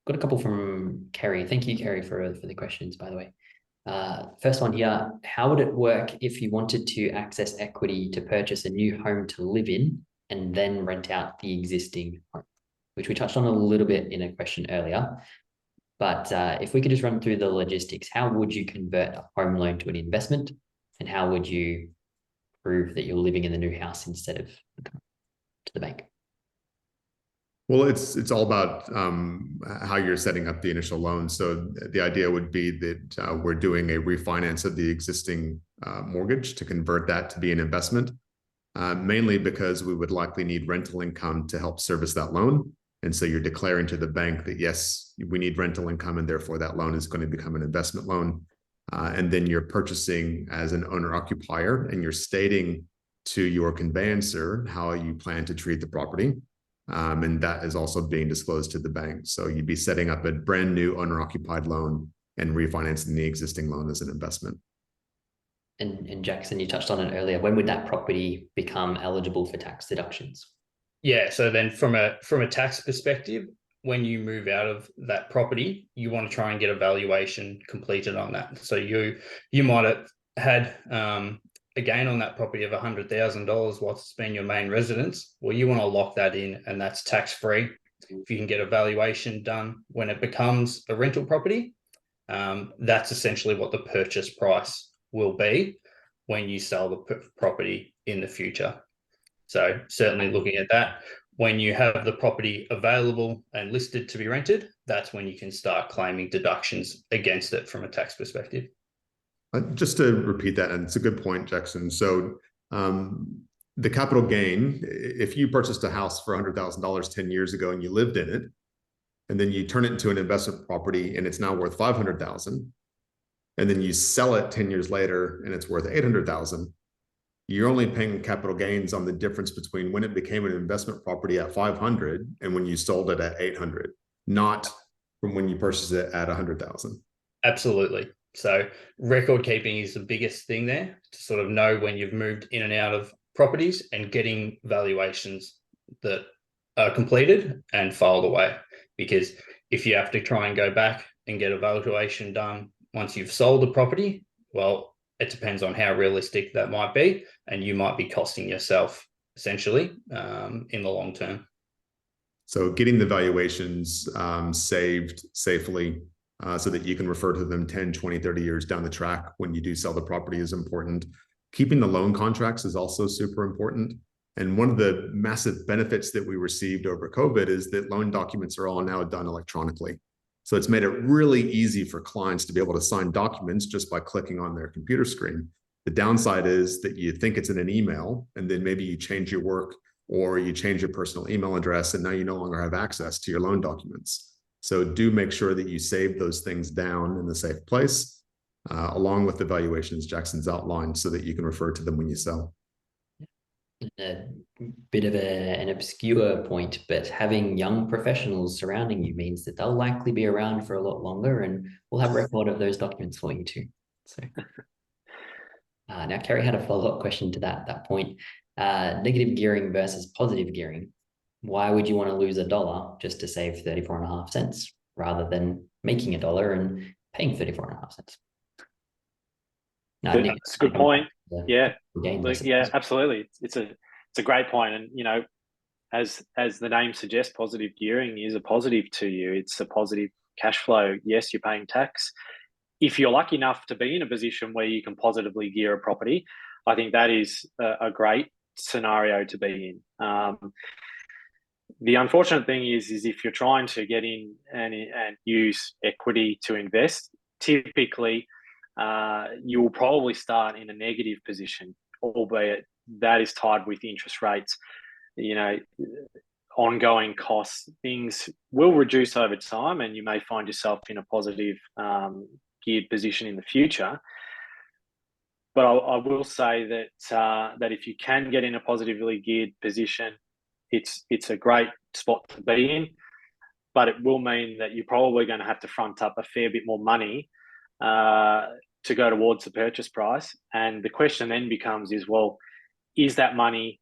Got a couple from Kerry. Thank you, Kerry, for the questions, by the way. First one here, how would it work if you wanted to access equity to purchase a new home to live in and then rent out the existing home? Which we touched on a little bit in a question earlier. But if we could just run through the logistics, how would you convert a home loan to an investment? And how would you prove that you're living in the new house instead of to the bank? Well, it's all about how you're setting up the initial loan. So the idea would be that we're doing a refinance of the existing mortgage to convert that to be an investment, mainly because we would likely need rental income to help service that loan. And so you're declaring to the bank that, yes, we need rental income, and therefore that loan is going to become an investment loan. And then you're purchasing as an owner-occupier, and you're stating to your conveyancer how you plan to treat the property. And that is also being disclosed to the bank. So you'd be setting up a brand new owner-occupied loan and refinancing the existing loan as an investment. And Jackson, you touched on it earlier. When would that property become eligible for tax deductions? Yeah, so then from a tax perspective, when you move out of that property, you want to try and get a valuation completed on that. So you might have had a gain on that property of $100,000 whilst it's been your main residence. Well, you want to lock that in, and that's tax-free. If you can get a valuation done when it becomes a rental property, that's essentially what the purchase price will be when you sell the property in the future. So certainly looking at that, when you have the property available and listed to be rented, that's when you can start claiming deductions against it from a tax perspective. Just to repeat that, and it's a good point, Jackson. So The capital gain, if you purchased a house for $100,000 10 years ago and you lived in it, and then you turn it into an investment property and it's now worth 500,000, and then you sell it 10 years later and it's worth 800,000, you're only paying capital gains on the difference between when it became an investment property at 500 and when you sold it at 800, not from when you purchased it at 100,000. Absolutely. So record keeping is the biggest thing there, to sort of know when you've moved in and out of properties and getting valuations that are completed and filed away. Because if you have to try and go back and get a valuation done once you've sold the property, well, it depends on how realistic that might be, and you might be costing yourself essentially in the long term. So getting the valuations saved safely so that you can refer to them 10, 20, 30 years down the track when you do sell the property is important. Keeping the loan contracts is also super important. And one of the massive benefits that we received over COVID is that loan documents are all now done electronically. So it's made it really easy for clients to be able to sign documents just by clicking on their computer screen. The downside is that you think it's in an email, and then maybe you change your work or you change your personal email address, and now you no longer have access to your loan documents. So do make sure that you save those things down in the safe place, along with the valuations Jackson's outlined, so that you can refer to them when you sell. A bit of an obscure point, but having young professionals surrounding you means that they'll likely be around for a lot longer, and we'll have a record of those documents for you too. So now Kerry had a follow-up question to that point. Negative gearing versus positive gearing. Why would you want to lose $1 just to save 34.5 cents rather than making $1 and paying 34.5 cents? No, that's a good point. Yeah, gains, yeah, absolutely. It's a great point, and you know, as the name suggests, positive gearing is a positive to you. It's a positive cash flow. Yes, you're paying tax. If you're lucky enough to be in a position where you can positively gear a property, I think that is a great scenario to be in. The unfortunate thing is if you're trying to get in and use equity to invest, typically you will probably start in a negative position, albeit that is tied with interest rates. You know, ongoing costs, things will reduce over time, and you may find yourself in a positive geared position in the future. But I will say that that if you can get in a positively geared position, it's a great spot to be in. But it will mean that you're probably going to have to front up a fair bit more money to go towards the purchase price. And the question then becomes well, is that money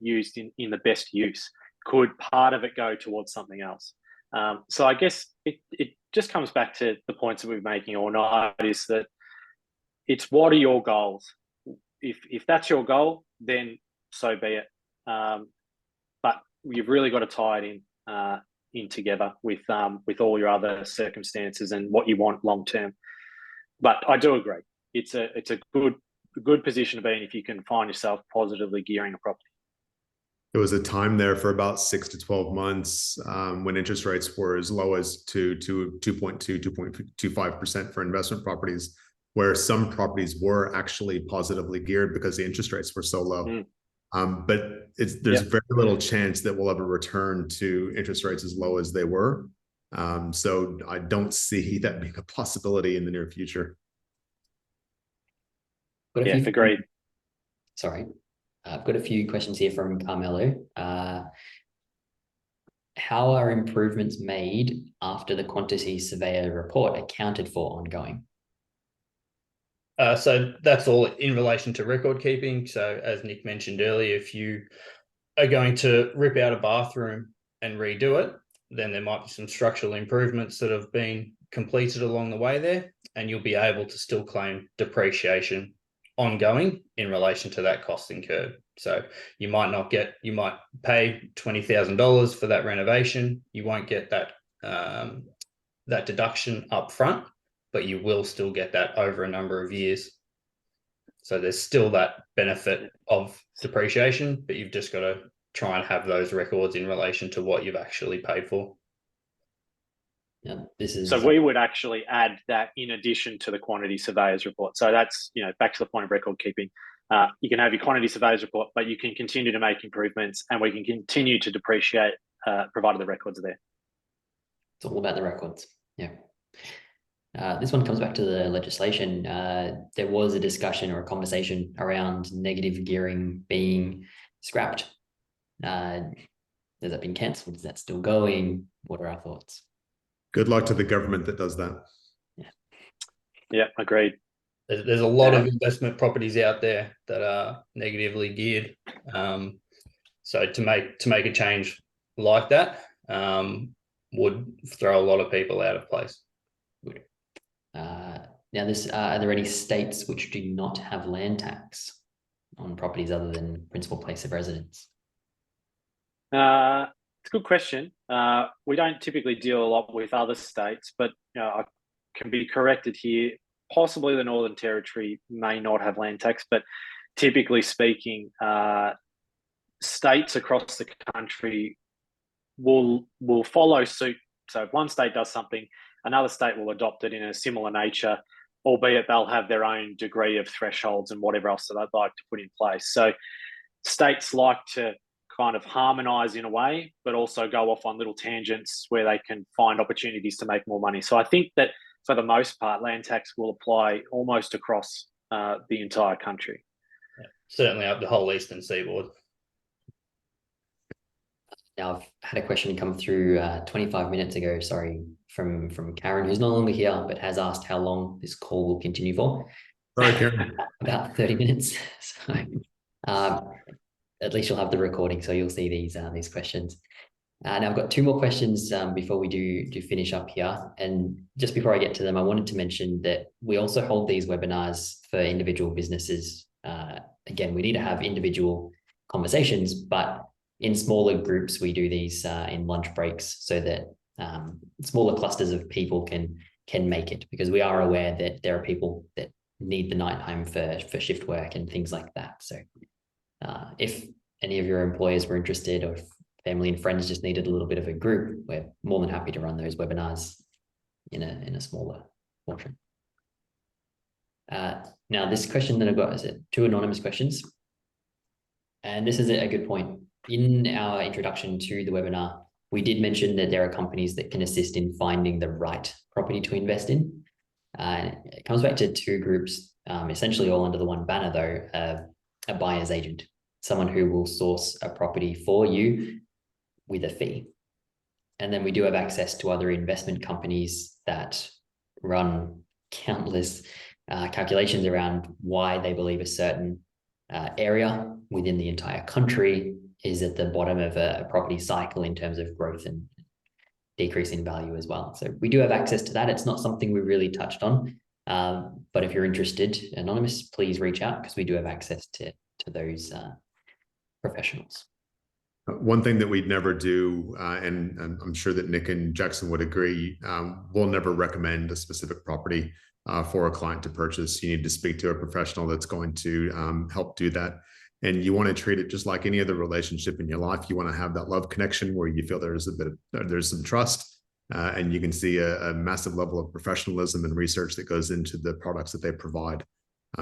used in the best use? Could part of it go towards something else? So I guess it just comes back to the points that we're making all night, is that it's what are your goals? If that's your goal, then so be it. But you've really got to tie it in together with all your other circumstances and what you want long term. But I do agree, it's a good position to be in if you can find yourself positively gearing a property. There was a time there for about 6 to 12 months when interest rates were as low as 2.25% for investment properties, where some properties were actually positively geared because the interest rates were so low. But there's very little chance that we'll ever return to interest rates as low as they were. So I don't see that being a possibility in the near future. Yeah, agreed. Sorry. I've got a few questions here from Carmelo. How are improvements made after the quantity surveyor report accounted for ongoing? So that's all in relation to record keeping. So as Nick mentioned earlier, if you are going to rip out a bathroom and redo it, then there might be some structural improvements that have been completed along the way there, and you'll be able to still claim depreciation ongoing in relation to that cost incurred. So you might pay $20,000 for that renovation. You won't get that that deduction up front, but you will still get that over a number of years. So there's still that benefit of depreciation, but you've just got to try and have those records in relation to what you've actually paid for. Yeah, this is. So we would actually add that in addition to the quantity surveyor's report. So that's, back to the point of record keeping. You can have your quantity surveyor's report, but you can continue to make improvements, and we can continue to depreciate, provided the records are there. It's all about the records. Yeah. This one comes back to the legislation. There was a discussion or a conversation around negative gearing being scrapped. Has that been cancelled? Is that still going? What are our thoughts? Good luck to the government that does that. Yeah, agreed. There's a lot of investment properties out there that are negatively geared. So to make a change like that would throw a lot of people out of place. Good. Now, are there any states which do not have land tax on properties other than principal place of residence? It's a good question. We don't typically deal a lot with other states, but I can be corrected here. Possibly the Northern Territory may not have land tax, but typically speaking, states across the country will follow suit. So if one state does something, another state will adopt it in a similar nature, albeit they'll have their own degree of thresholds and whatever else that they'd like to put in place. So states like to kind of harmonise in a way, but also go off on little tangents where they can find opportunities to make more money. So I think that for the most part, land tax will apply almost across the entire country. Yeah, certainly up the whole eastern seaboard. Now, I've had a question come through 25 minutes ago, sorry, from Karen, who's no longer here, but has asked how long this call will continue for. Sorry, Karen. About 30 minutes. So at least you'll have the recording, so you'll see these questions. Now I've got two more questions before we do finish up here. And just before I get to them, I wanted to mention that we also hold these webinars for individual businesses. Again, we need to have individual conversations, but in smaller groups, we do these in lunch breaks so that smaller clusters of people can make it, because we are aware that there are people that need the nighttime for shift work and things like that. So if any of your employers were interested, or if family and friends just needed a little bit of a group, we're more than happy to run those webinars in a smaller portion. Now, this question that I've got is two anonymous questions. And this is a good point. In our introduction to the webinar, we did mention that there are companies that can assist in finding the right property to invest in. It comes back to two groups, essentially all under the one banner though, a buyer's agent, someone who will source a property for you with a fee. And then we do have access to other investment companies that run countless calculations around why they believe a certain area within the entire country is at the bottom of a property cycle in terms of growth and decrease in value as well. So we do have access to that. It's not something we really touched on, but if you're interested, anonymous, please reach out, because we do have access to those professionals. One thing that we'd never do, and I'm sure that Nick and Jackson would agree, we'll never recommend a specific property for a client to purchase. You need to speak to a professional that's going to help do that. And you want to treat it just like any other relationship in your life. You want to have that love connection where you feel there's some trust, and you can see a massive level of professionalism and research that goes into the products that they provide.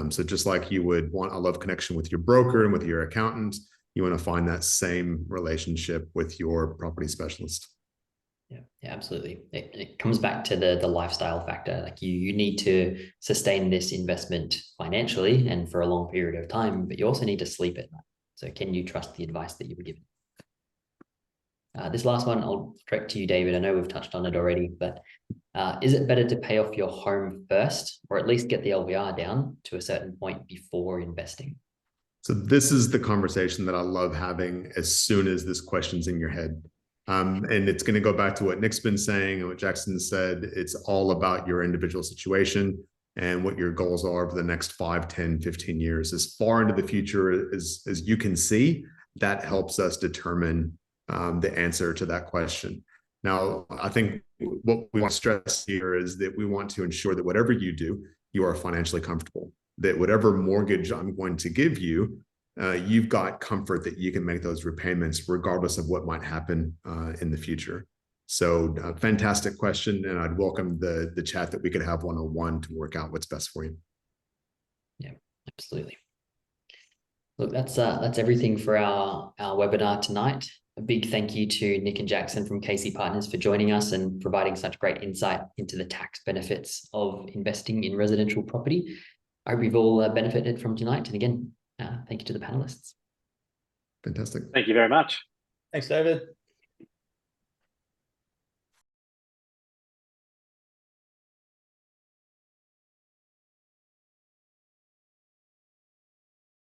So just like you would want a love connection with your broker and with your accountant, you want to find that same relationship with your property specialist. Yeah, absolutely. It comes back to the lifestyle factor. Like you need to sustain this investment financially and for a long period of time, but you also need to sleep at night. So can you trust the advice that you were given? This last one, I'll direct to you, David. I know we've touched on it already, but is it better to pay off your home first, or at least get the LVR down to a certain point before investing? So this is the conversation that I love having as soon as this question's in your head. And it's going to go back to what Nick's been saying and what Jackson said. It's all about your individual situation and what your goals are for the next 5, 10, 15 years. As far into the future as you can see, that helps us determine the answer to that question. Now, I think what we want to stress here is that we want to ensure that whatever you do, you are financially comfortable, that whatever mortgage I'm going to give you, you've got comfort that you can make those repayments regardless of what might happen in the future. So fantastic question. And I'd welcome the chat that we could have one-on-one to work out what's best for you. Yeah, absolutely. Look, that's everything for our webinar tonight. A big thank you to Nick and Jackson from Casey Partners for joining us and providing such great insight into the tax benefits of investing in residential property. I hope you've all benefited from tonight. And again, thank you to the panelists. Fantastic. Thank you very much. Thanks, David.